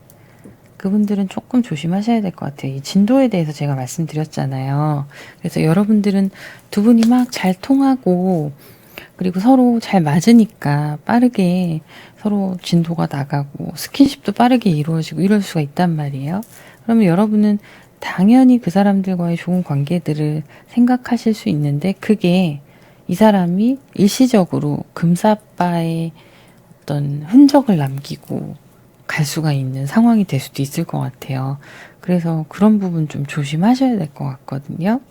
그분들은 조금 조심하셔야 될 것 같아요. 이 진도에 대해서 제가 말씀드렸잖아요. 그래서 여러분들은 두 분이 막 잘 통하고 그리고 서로 잘 맞으니까 빠르게 서로 진도가 나가고 스킨십도 빠르게 이루어지고 이럴 수가 있단 말이에요. 그러면 여러분은 당연히 그 사람들과의 좋은 관계들을 생각하실 수 있는데 그게 이 사람이 일시적으로 금사빠의 어떤 흔적을 남기고 갈 수가 있는 상황이 될 수도 있을 것 같아요. 그래서 그런 부분 좀 조심하셔야 될 것 같거든요.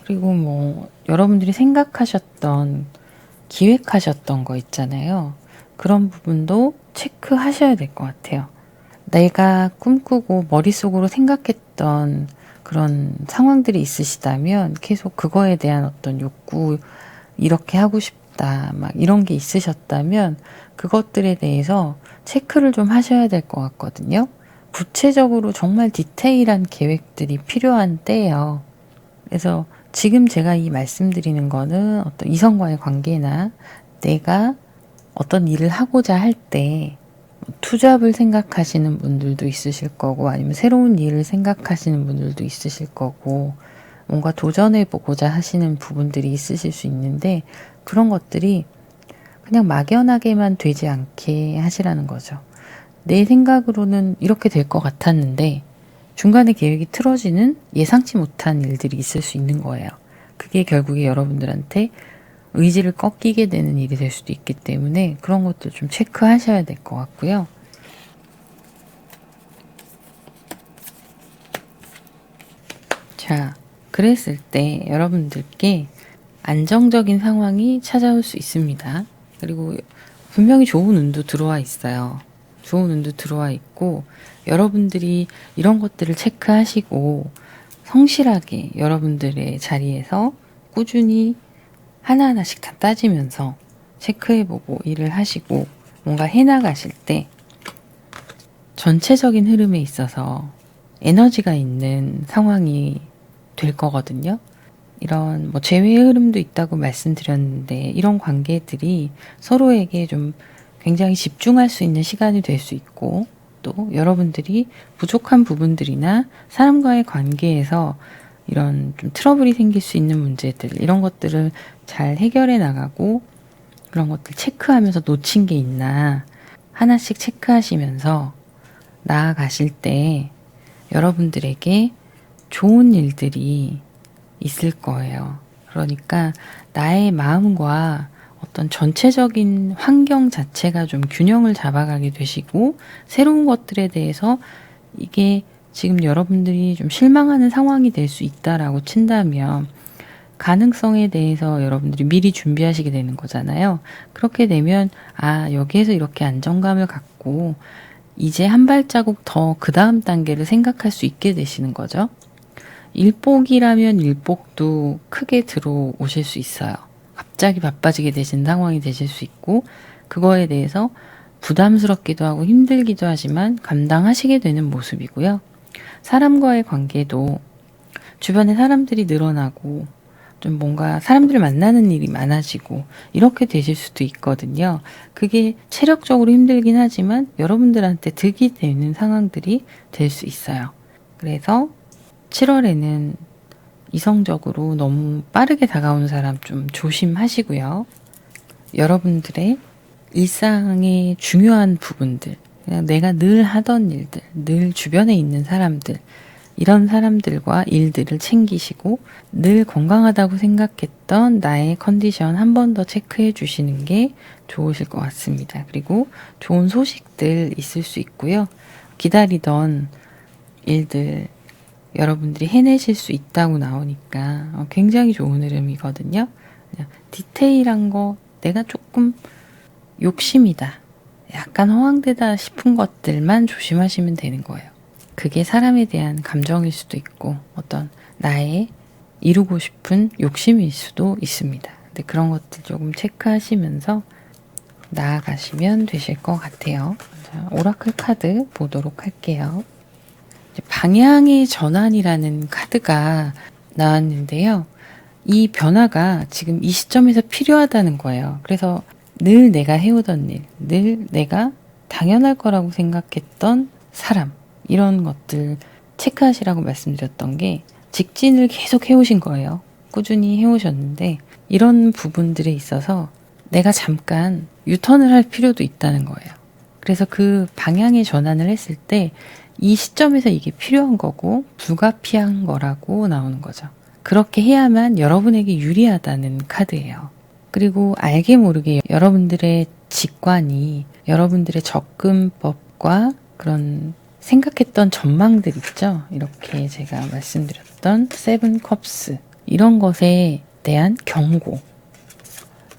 그리고 여러분들이 생각하셨던 기획하셨던 거 있잖아요. 그런 부분도 체크하셔야 될 것 같아요. 내가 꿈꾸고 머릿속으로 생각했던 그런 상황들이 있으시다면 계속 그거에 대한 어떤 욕구, 이렇게 하고 싶다, 이런 게 있으셨다면 그것들에 대해서 체크를 좀 하셔야 될 것 같거든요. 구체적으로 정말 디테일한 계획들이 필요한 때예요. 그래서 지금 제가 이 말씀드리는 거는 어떤 이성과의 관계나 내가 어떤 일을 하고자 할 때 투잡을 생각하시는 분들도 있으실 거고 아니면 새로운 일을 생각하시는 분들도 있으실 거고 뭔가 도전해보고자 하시는 부분들이 있으실 수 있는데 그런 것들이 그냥 막연하게만 되지 않게 하시라는 거죠. 내 생각으로는 이렇게 될 것 같았는데 중간에 계획이 틀어지는 예상치 못한 일들이 있을 수 있는 거예요. 그게 결국에 여러분들한테 의지를 꺾이게 되는 일이 될 수도 있기 때문에 그런 것도 좀 체크하셔야 될 것 같고요. 자, 그랬을 때 여러분들께 안정적인 상황이 찾아올 수 있습니다. 그리고 분명히 좋은 운도 들어와 있어요. 좋은 운도 들어와 있고 여러분들이 이런 것들을 체크하시고 성실하게 여러분들의 자리에서 꾸준히 하나하나씩 다 따지면서 체크해보고 일을 하시고 뭔가 해나가실 때 전체적인 흐름에 있어서 에너지가 있는 상황이 될 거거든요. 이런 뭐 재회의 흐름도 있다고 말씀드렸는데 이런 관계들이 서로에게 좀 굉장히 집중할 수 있는 시간이 될 수 있고 또 여러분들이 부족한 부분들이나 사람과의 관계에서 이런 좀 트러블이 생길 수 있는 문제들 이런 것들을 잘 해결해 나가고 그런 것들 체크하면서 놓친 게 있나 하나씩 체크하시면서 나아가실 때 여러분들에게 좋은 일들이 있을 거예요. 그러니까 나의 마음과 어떤 전체적인 환경 자체가 좀 균형을 잡아가게 되시고 새로운 것들에 대해서 이게 지금 여러분들이 좀 실망하는 상황이 될 수 있다라고 친다면 가능성에 대해서 여러분들이 미리 준비하시게 되는 거잖아요. 그렇게 되면 여기에서 이렇게 안정감을 갖고 이제 한 발자국 더 그 다음 단계를 생각할 수 있게 되시는 거죠. 일복이라면 일복도 크게 들어오실 수 있어요. 갑자기 바빠지게 되신 상황이 되실 수 있고 그거에 대해서 부담스럽기도 하고 힘들기도 하지만 감당하시게 되는 모습이고요. 사람과의 관계도 주변에 사람들이 늘어나고 좀 뭔가 사람들을 만나는 일이 많아지고 이렇게 되실 수도 있거든요. 그게 체력적으로 힘들긴 하지만 여러분들한테 득이 되는 상황들이 될 수 있어요. 그래서 7월에는 이성적으로 너무 빠르게 다가오는 사람 좀 조심하시고요. 여러분들의 일상의 중요한 부분들, 그냥 내가 늘 하던 일들, 늘 주변에 있는 사람들, 이런 사람들과 일들을 챙기시고 늘 건강하다고 생각했던 나의 컨디션 한 번 더 체크해 주시는 게 좋으실 것 같습니다. 그리고 좋은 소식들 있을 수 있고요. 기다리던 일들 여러분들이 해내실 수 있다고 나오니까 굉장히 좋은 흐름이거든요. 그냥 디테일한 거 내가 조금 욕심이다. 약간 허황되다 싶은 것들만 조심하시면 되는 거예요. 그게 사람에 대한 감정일 수도 있고 어떤 나의 이루고 싶은 욕심일 수도 있습니다. 근데 그런 것들 조금 체크하시면서 나아가시면 되실 것 같아요. 자, 오라클 카드 보도록 할게요. 방향의 전환이라는 카드가 나왔는데요. 이 변화가 지금 이 시점에서 필요하다는 거예요. 그래서 늘 내가 해오던 일, 늘 내가 당연할 거라고 생각했던 사람 이런 것들 체크하시라고 말씀드렸던 게 직진을 계속 해오신 거예요. 꾸준히 해오셨는데 이런 부분들에 있어서 내가 잠깐 유턴을 할 필요도 있다는 거예요. 그래서 그 방향의 전환을 했을 때 이 시점에서 이게 필요한 거고 불가피한 거라고 나오는 거죠. 그렇게 해야만 여러분에게 유리하다는 카드예요. 그리고 알게 모르게 여러분들의 직관이 여러분들의 접근법과 그런 생각했던 전망들 있죠. 이렇게 제가 말씀드렸던 세븐 컵스 이런 것에 대한 경고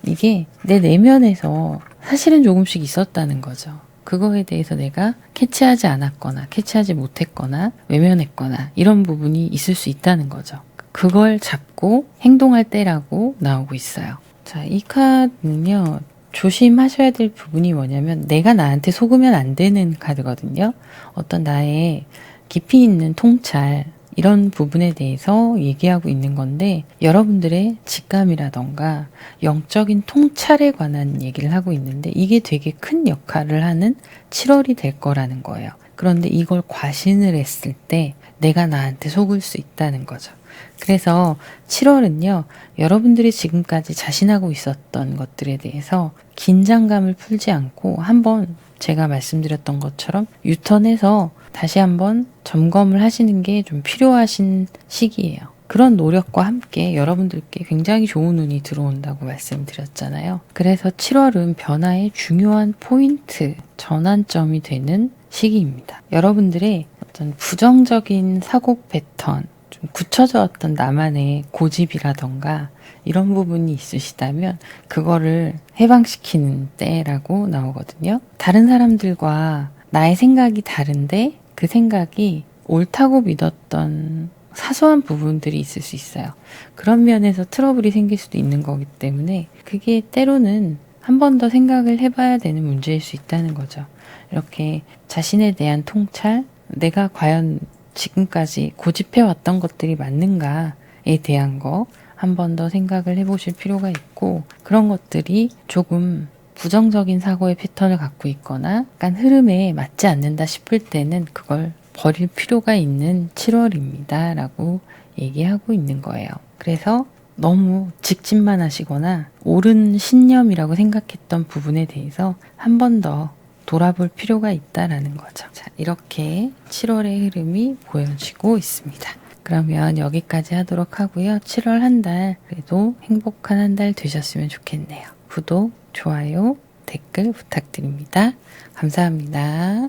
이게 내 내면에서 사실은 조금씩 있었다는 거죠. 그거에 대해서 내가 캐치하지 않았거나 캐치하지 못했거나 외면했거나 이런 부분이 있을 수 있다는 거죠. 그걸 잡고 행동할 때라고 나오고 있어요. 자, 이 카드는요. 조심하셔야 될 부분이 뭐냐면 내가 나한테 속으면 안 되는 카드거든요. 어떤 나의 깊이 있는 통찰 이런 부분에 대해서 얘기하고 있는 건데 여러분들의 직감이라던가 영적인 통찰에 관한 얘기를 하고 있는데 이게 되게 큰 역할을 하는 7월이 될 거라는 거예요. 그런데 이걸 과신을 했을 때 내가 나한테 속을 수 있다는 거죠. 그래서 7월은요, 여러분들이 지금까지 자신하고 있었던 것들에 대해서 긴장감을 풀지 않고 한번 제가 말씀드렸던 것처럼 유턴해서 다시 한번 점검을 하시는 게 좀 필요하신 시기예요. 그런 노력과 함께 여러분들께 굉장히 좋은 운이 들어온다고 말씀드렸잖아요. 그래서 7월은 변화의 중요한 포인트, 전환점이 되는 시기입니다. 여러분들의 어떤 부정적인 사고 패턴, 좀 굳혀져 왔던 나만의 고집이라던가 이런 부분이 있으시다면 그거를 해방시키는 때라고 나오거든요. 다른 사람들과 나의 생각이 다른데 그 생각이 옳다고 믿었던 사소한 부분들이 있을 수 있어요. 그런 면에서 트러블이 생길 수도 있는 거기 때문에 그게 때로는 한 번 더 생각을 해봐야 되는 문제일 수 있다는 거죠. 이렇게 자신에 대한 통찰, 내가 과연 지금까지 고집해왔던 것들이 맞는가에 대한 거 한 번 더 생각을 해보실 필요가 있고 그런 것들이 조금 부정적인 사고의 패턴을 갖고 있거나 약간 흐름에 맞지 않는다 싶을 때는 그걸 버릴 필요가 있는 7월입니다. 라고 얘기하고 있는 거예요. 그래서 너무 직진만 하시거나 옳은 신념이라고 생각했던 부분에 대해서 한 번 더 돌아볼 필요가 있다라는 거죠. 자, 이렇게 7월의 흐름이 보여지고 있습니다. 그러면 여기까지 하도록 하고요. 7월 한 달 그래도 행복한 한 달 되셨으면 좋겠네요. 구독, 좋아요, 댓글 부탁드립니다. 감사합니다.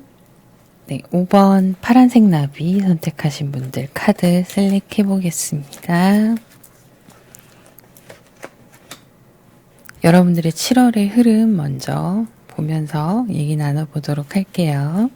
네, 5번 파란색 나비 선택하신 분들 카드 셀렉해 보겠습니다. 여러분들의 7월의 흐름 먼저 보면서 얘기 나눠보도록 할게요.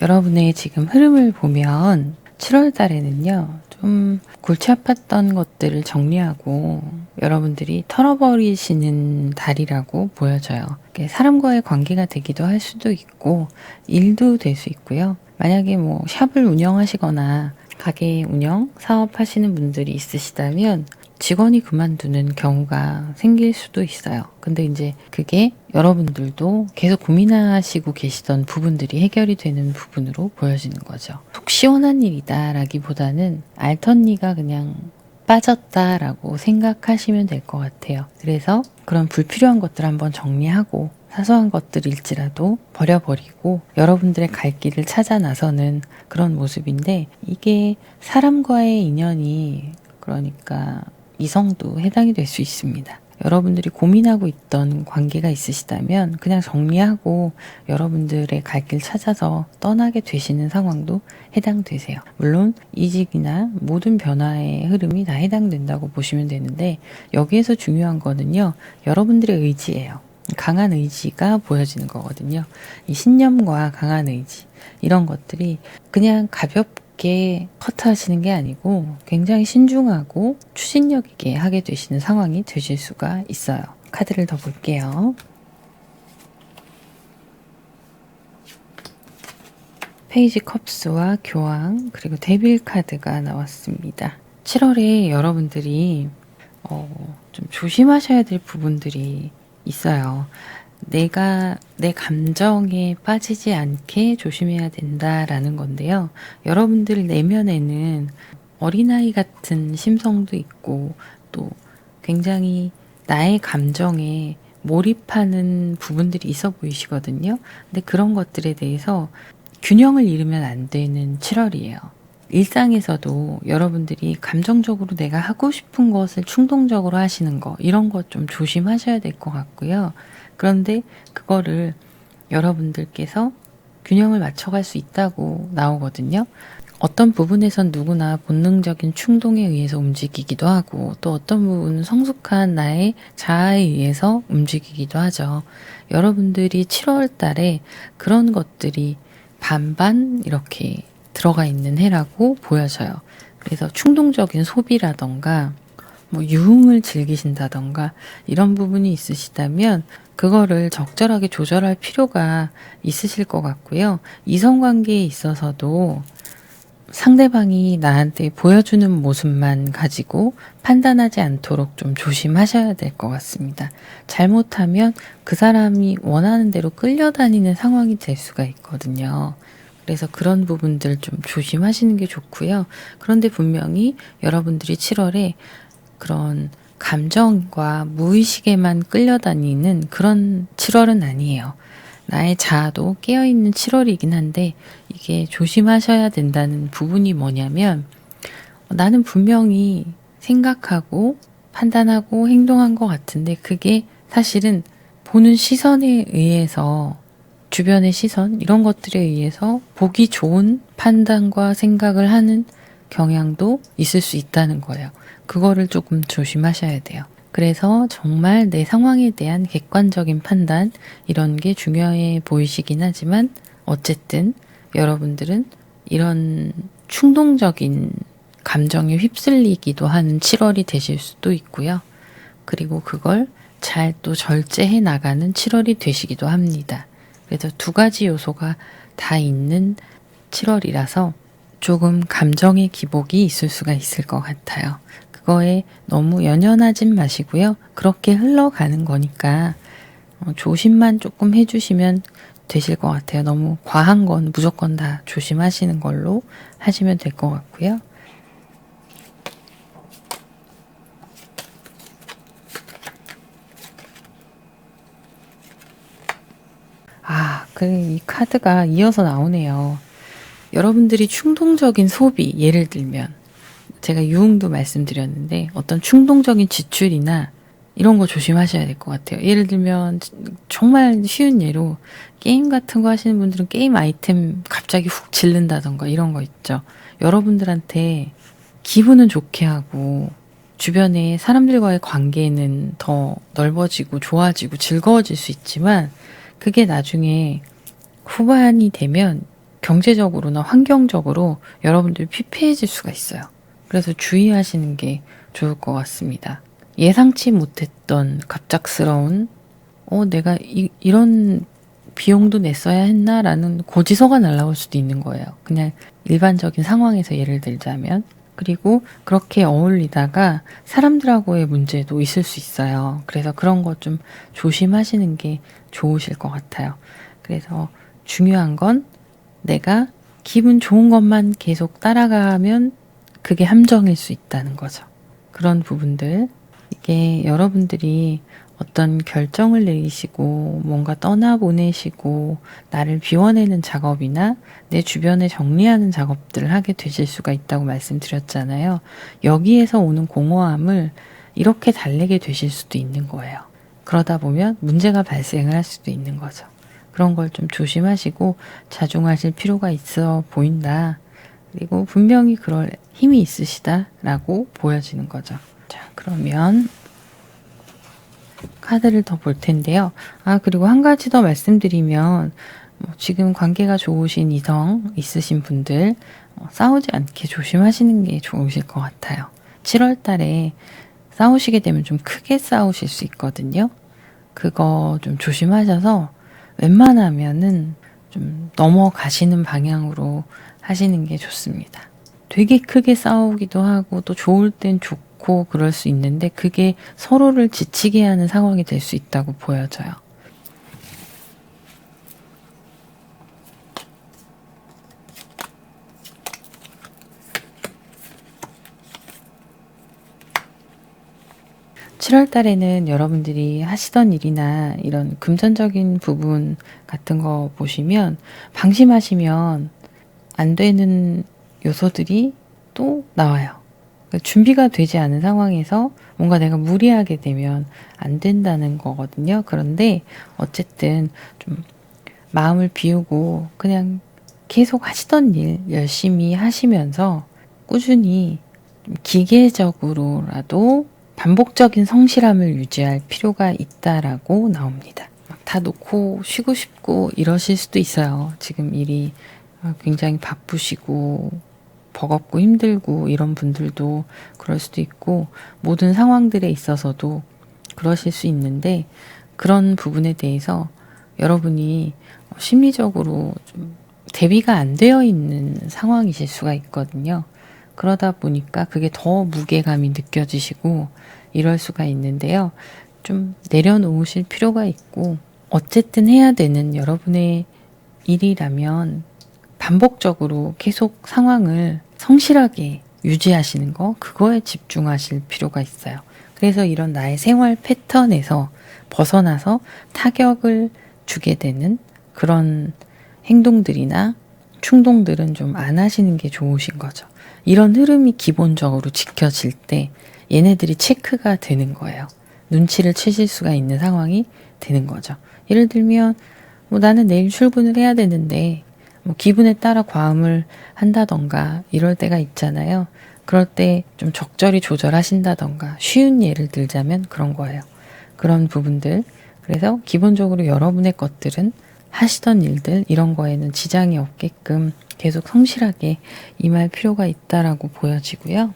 여러분의 지금 흐름을 보면 7월 달에는요, 좀 골치 아팠던 것들을 정리하고 여러분들이 털어버리시는 달이라고 보여져요. 사람과의 관계가 되기도 할 수도 있고 일도 될 수 있고요. 만약에 뭐 샵을 운영하시거나 가게 운영, 사업하시는 분들이 있으시다면 직원이 그만두는 경우가 생길 수도 있어요. 근데 이제 그게 여러분들도 계속 고민하시고 계시던 부분들이 해결이 되는 부분으로 보여지는 거죠. 속 시원한 일이다 라기보다는 알턴니가 그냥 빠졌다라고 생각하시면 될 것 같아요. 그래서 그런 불필요한 것들 한번 정리하고 사소한 것들일지라도 버려버리고 여러분들의 갈 길을 찾아 나서는 그런 모습인데 이게 사람과의 인연이 그러니까 이성도 해당이 될 수 있습니다. 여러분들이 고민하고 있던 관계가 있으시다면 그냥 정리하고 여러분들의 갈 길 찾아서 떠나게 되시는 상황도 해당되세요. 물론 이직이나 모든 변화의 흐름이 다 해당된다고 보시면 되는데 여기에서 중요한 거는요. 여러분들의 의지예요. 강한 의지가 보여지는 거거든요. 이 신념과 강한 의지 이런 것들이 그냥 가볍게 커트하시는 게 아니고 굉장히 신중하고 추진력 있게 하게 되시는 상황이 되실 수가 있어요. 카드를 더 볼게요. 페이지 컵스와 교황 그리고 데빌 카드가 나왔습니다. 7월에 여러분들이 좀 조심하셔야 될 부분들이 있어요. 내가 내 감정에 빠지지 않게 조심해야 된다라는 건데요. 여러분들 내면에는 어린아이 같은 심성도 있고 또 굉장히 나의 감정에 몰입하는 부분들이 있어 보이시거든요. 근데 그런 것들에 대해서 균형을 잃으면 안 되는 7월이에요. 일상에서도 여러분들이 감정적으로 내가 하고 싶은 것을 충동적으로 하시는 거 이런 것 좀 조심하셔야 될 것 같고요. 그런데 그거를 여러분들께서 균형을 맞춰갈 수 있다고 나오거든요. 어떤 부분에선 누구나 본능적인 충동에 의해서 움직이기도 하고 또 어떤 부분은 성숙한 나의 자아에 의해서 움직이기도 하죠. 여러분들이 7월 달에 그런 것들이 반반 이렇게 들어가 있는 해라고 보여져요. 그래서 충동적인 소비라던가 뭐 유흥을 즐기신다던가 이런 부분이 있으시다면 그거를 적절하게 조절할 필요가 있으실 것 같고요. 이성관계에 있어서도 상대방이 나한테 보여주는 모습만 가지고 판단하지 않도록 좀 조심하셔야 될 것 같습니다. 잘못하면 그 사람이 원하는 대로 끌려다니는 상황이 될 수가 있거든요. 그래서 그런 부분들 좀 조심하시는 게 좋고요. 그런데 분명히 여러분들이 7월에 그런 감정과 무의식에만 끌려다니는 그런 7월은 아니에요. 나의 자아도 깨어있는 7월이긴 한데 이게 조심하셔야 된다는 부분이 뭐냐면 나는 분명히 생각하고 판단하고 행동한 것 같은데 그게 사실은 보는 시선에 의해서 주변의 시선 이런 것들에 의해서 보기 좋은 판단과 생각을 하는 경향도 있을 수 있다는 거예요. 그거를 조금 조심하셔야 돼요. 그래서 정말 내 상황에 대한 객관적인 판단 이런 게 중요해 보이시긴 하지만 어쨌든 여러분들은 이런 충동적인 감정에 휩쓸리기도 하는 7월이 되실 수도 있고요. 그리고 그걸 잘 또 절제해 나가는 7월이 되시기도 합니다. 그래서 두 가지 요소가 다 있는 7월이라서 조금 감정의 기복이 있을 수가 있을 것 같아요. 그거에 너무 연연하진 마시고요. 그렇게 흘러가는 거니까 조심만 조금 해주시면 되실 것 같아요. 너무 과한 건 무조건 다 조심하시는 걸로 하시면 될 것 같고요. 이 카드가 이어서 나오네요. 여러분들이 충동적인 소비, 예를 들면 제가 유흥도 말씀드렸는데 어떤 충동적인 지출이나 이런 거 조심하셔야 될 것 같아요. 예를 들면 정말 쉬운 예로 게임 같은 거 하시는 분들은 게임 아이템 갑자기 훅 질른다던가 이런 거 있죠. 여러분들한테 기분은 좋게 하고 주변에 사람들과의 관계는 더 넓어지고 좋아지고 즐거워질 수 있지만 그게 나중에 후반이 되면 경제적으로나 환경적으로 여러분들이 피폐해질 수가 있어요. 그래서 주의하시는 게 좋을 것 같습니다. 예상치 못했던 갑작스러운 내가 이런 비용도 냈어야 했나? 라는 고지서가 날라올 수도 있는 거예요. 그냥 일반적인 상황에서 예를 들자면. 그리고 그렇게 어울리다가 사람들하고의 문제도 있을 수 있어요. 그래서 그런 거 좀 조심하시는 게 좋으실 것 같아요. 그래서 중요한 건 내가 기분 좋은 것만 계속 따라가면 그게 함정일 수 있다는 거죠. 그런 부분들, 이게 여러분들이 어떤 결정을 내리시고 뭔가 떠나보내시고 나를 비워내는 작업이나 내 주변에 정리하는 작업들을 하게 되실 수가 있다고 말씀드렸잖아요. 여기에서 오는 공허함을 이렇게 달래게 되실 수도 있는 거예요. 그러다 보면 문제가 발생을 할 수도 있는 거죠. 그런 걸 좀 조심하시고 자중하실 필요가 있어 보인다. 그리고 분명히 그럴 힘이 있으시다라고 보여지는 거죠. 자, 그러면 카드를 더 볼 텐데요. 그리고 한 가지 더 말씀드리면 지금 관계가 좋으신 이성 있으신 분들 싸우지 않게 조심하시는 게 좋으실 것 같아요. 7월 달에 싸우시게 되면 좀 크게 싸우실 수 있거든요. 그거 좀 조심하셔서 웬만하면은 좀 넘어가시는 방향으로 하시는 게 좋습니다. 되게 크게 싸우기도 하고 또 좋을 땐 좋고 그럴 수 있는데 그게 서로를 지치게 하는 상황이 될 수 있다고 보여져요. (7월) 달에는 여러분들이 하시던 일이나 이런 금전적인 부분 같은 거 보시면 방심하시면 안 되는 요소들이 또 나와요. 그러니까 준비가 되지 않은 상황에서 뭔가 내가 무리하게 되면 안 된다는 거거든요. 그런데 어쨌든 좀 마음을 비우고 그냥 계속 하시던 일 열심히 하시면서 꾸준히 기계적으로라도 반복적인 성실함을 유지할 필요가 있다라고 나옵니다. 막 다 놓고 쉬고 싶고 이러실 수도 있어요. 지금 일이 굉장히 바쁘시고 버겁고 힘들고 이런 분들도 그럴 수도 있고 모든 상황들에 있어서도 그러실 수 있는데 그런 부분에 대해서 여러분이 심리적으로 좀 대비가 안 되어 있는 상황이실 수가 있거든요. 그러다 보니까 그게 더 무게감이 느껴지시고 이럴 수가 있는데요. 좀 내려놓으실 필요가 있고 어쨌든 해야 되는 여러분의 일이라면 반복적으로 계속 상황을 성실하게 유지하시는 거, 그거에 집중하실 필요가 있어요. 그래서 이런 나의 생활 패턴에서 벗어나서 타격을 주게 되는 그런 행동들이나 충동들은 좀 안 하시는 게 좋으신 거죠. 이런 흐름이 기본적으로 지켜질 때 얘네들이 체크가 되는 거예요. 눈치를 채실 수가 있는 상황이 되는 거죠. 예를 들면 뭐 나는 내일 출근을 해야 되는데 뭐 기분에 따라 과음을 한다던가 이럴 때가 있잖아요. 그럴 때 좀 적절히 조절하신다던가 쉬운 예를 들자면 그런 거예요. 그런 부분들. 그래서 기본적으로 여러분의 것들은 하시던 일들 이런 거에는 지장이 없게끔 계속 성실하게 임할 필요가 있다라고 보여지고요.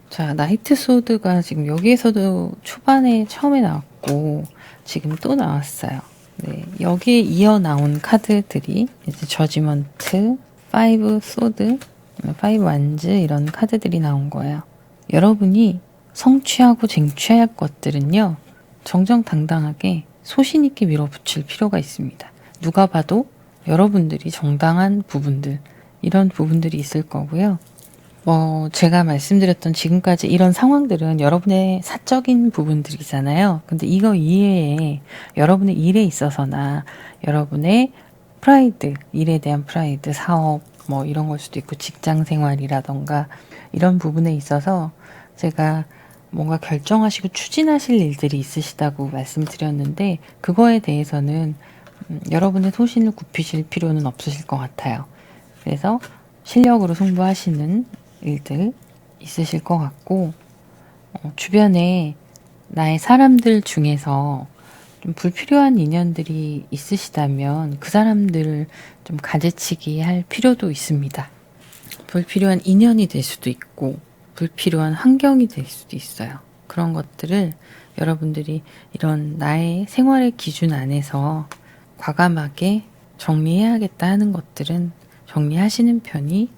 자, 나이트 소드가 지금 여기에서도 초반에 처음에 나왔고 지금 또 나왔어요. 네, 여기에 이어 나온 카드들이 이제 저지먼트, 5 소드, 5 완즈 이런 카드들이 나온 거예요. 여러분이 성취하고 쟁취할 것들은요. 정정당당하게 소신 있게 밀어붙일 필요가 있습니다. 누가 봐도 여러분들이 정당한 부분들, 이런 부분들이 있을 거고요. 제가 말씀드렸던 지금까지 이런 상황들은 여러분의 사적인 부분들이잖아요. 근데 이거 이외에 여러분의 일에 있어서나 여러분의 프라이드, 일에 대한 프라이드, 사업, 뭐 이런 걸 수도 있고 직장 생활이라던가 이런 부분에 있어서 제가 뭔가 결정하시고 추진하실 일들이 있으시다고 말씀드렸는데 그거에 대해서는 여러분의 소신을 굽히실 필요는 없으실 것 같아요. 그래서 실력으로 승부하시는 일들 있으실 것 같고 주변에 나의 사람들 중에서 좀 불필요한 인연들이 있으시다면 그 사람들을 좀 가지치기 할 필요도 있습니다. 불필요한 인연이 될 수도 있고 불필요한 환경이 될 수도 있어요. 그런 것들을 여러분들이 이런 나의 생활의 기준 안에서 과감하게 정리해야겠다 하는 것들은 정리하시는 편이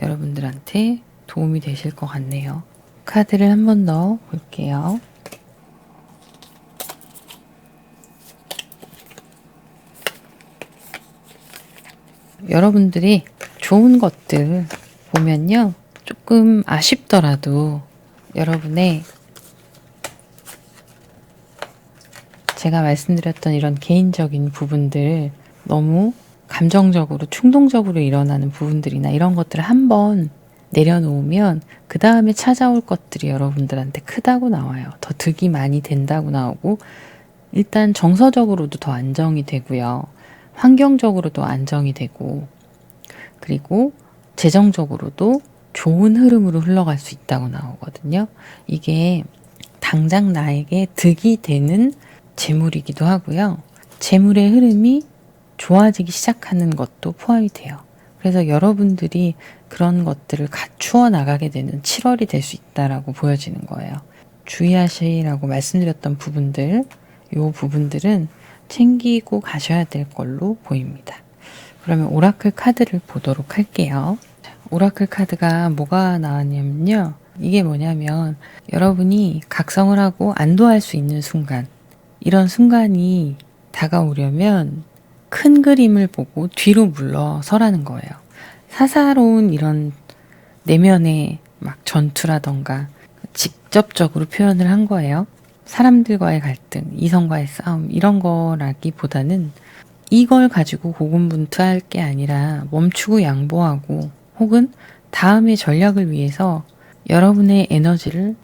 여러분들한테 도움이 되실 것 같네요. 카드를 한 번 더 볼게요. 여러분들이 좋은 것들 보면요. 조금 아쉽더라도 여러분의 제가 말씀드렸던 이런 개인적인 부분들 너무 감정적으로 충동적으로 일어나는 부분들이나 이런 것들을 한번 내려놓으면 그 다음에 찾아올 것들이 여러분들한테 크다고 나와요. 더 득이 많이 된다고 나오고 일단 정서적으로도 더 안정이 되고요. 환경적으로도 안정이 되고 그리고 재정적으로도 좋은 흐름으로 흘러갈 수 있다고 나오거든요. 이게 당장 나에게 득이 되는 재물이기도 하고요. 재물의 흐름이 좋아지기 시작하는 것도 포함이 돼요. 그래서 여러분들이 그런 것들을 갖추어 나가게 되는 7월이 될 수 있다라고 보여지는 거예요. 주의하시라고 말씀드렸던 부분들, 요 부분들은 챙기고 가셔야 될 걸로 보입니다. 그러면 오라클 카드를 보도록 할게요. 오라클 카드가 뭐가 나왔냐면요. 이게 뭐냐면 여러분이 각성을 하고 안도할 수 있는 순간, 이런 순간이 다가오려면 큰 그림을 보고 뒤로 물러서라는 거예요. 사사로운 이런 내면의 막 전투라던가 직접적으로 표현을 한 거예요. 사람들과의 갈등, 이성과의 싸움 이런 거라기보다는 이걸 가지고 고군분투할 게 아니라 멈추고 양보하고 혹은 다음의 전략을 위해서 여러분의 에너지를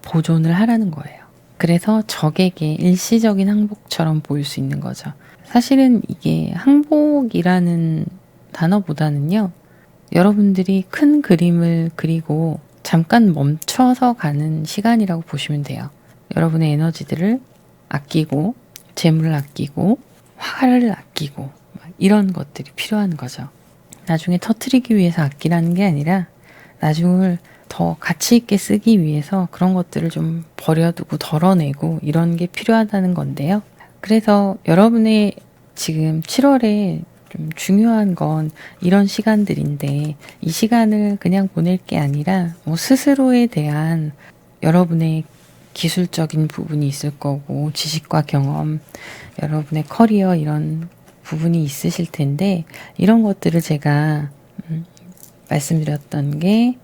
보존을 하라는 거예요. 그래서 적에게 일시적인 항복처럼 보일 수 있는 거죠. 사실은 이게 항복이라는 단어보다는요. 여러분들이 큰 그림을 그리고 잠깐 멈춰서 가는 시간이라고 보시면 돼요. 여러분의 에너지들을 아끼고 재물을 아끼고 화를 아끼고 이런 것들이 필요한 거죠. 나중에 터뜨리기 위해서 아끼라는 게 아니라 나중을 더 가치 있게 쓰기 위해서 그런 것들을 좀 버려두고 덜어내고 이런 게 필요하다는 건데요. 그래서 여러분의 지금 7월에 좀 중요한 건 이런 시간들인데 이 시간을 그냥 보낼 게 아니라 뭐 스스로에 대한 여러분의 기술적인 부분이 있을 거고 지식과 경험, 여러분의 커리어 이런 부분이 있으실 텐데 이런 것들을 제가 말씀드렸던 게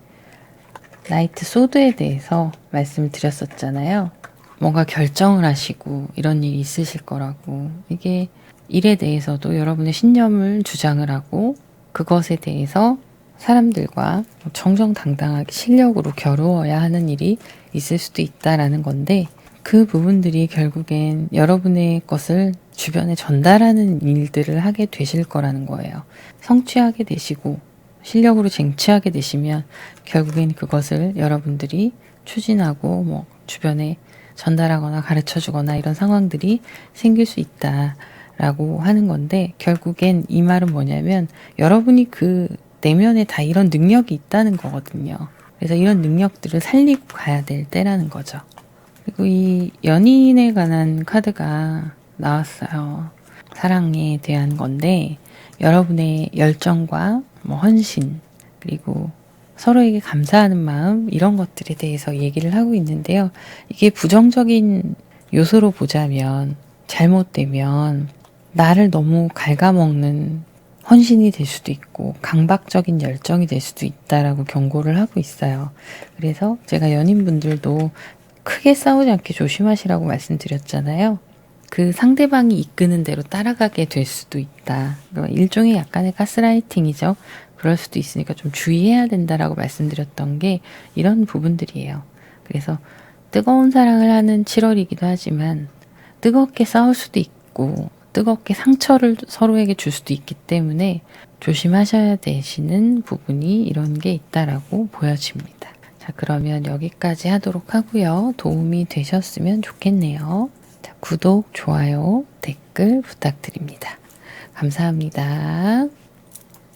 나이트 소드에 대해서 말씀을 드렸었잖아요. 뭔가 결정을 하시고 이런 일이 있으실 거라고. 이게 일에 대해서도 여러분의 신념을 주장을 하고 그것에 대해서 사람들과 정정당당하게 실력으로 겨루어야 하는 일이 있을 수도 있다라는 건데 그 부분들이 결국엔 여러분의 것을 주변에 전달하는 일들을 하게 되실 거라는 거예요. 성취하게 되시고 실력으로 쟁취하게 되시면 결국엔 그것을 여러분들이 추진하고 뭐 주변에 전달하거나 가르쳐주거나 이런 상황들이 생길 수 있다라고 하는 건데 결국엔 이 말은 뭐냐면 여러분이 그 내면에 다 이런 능력이 있다는 거거든요. 그래서 이런 능력들을 살리고 가야 될 때라는 거죠. 그리고 이 연인에 관한 카드가 나왔어요. 사랑에 대한 건데 여러분의 열정과 뭐 헌신 그리고 서로에게 감사하는 마음 이런 것들에 대해서 얘기를 하고 있는데요. 이게 부정적인 요소로 보자면 잘못되면 나를 너무 갉아먹는 헌신이 될 수도 있고 강박적인 열정이 될 수도 있다라고 경고를 하고 있어요. 그래서 제가 연인분들도 크게 싸우지 않게 조심하시라고 말씀드렸잖아요. 그 상대방이 이끄는 대로 따라가게 될 수도 있다. 일종의 약간의 가스라이팅이죠. 그럴 수도 있으니까 좀 주의해야 된다라고 말씀드렸던 게 이런 부분들이에요. 그래서 뜨거운 사랑을 하는 7월이기도 하지만 뜨겁게 싸울 수도 있고 뜨겁게 상처를 서로에게 줄 수도 있기 때문에 조심하셔야 되시는 부분이 이런 게 있다라고 보여집니다. 자, 그러면 여기까지 하도록 하고요. 도움이 되셨으면 좋겠네요. 자, 구독, 좋아요, 댓글 부탁드립니다. 감사합니다.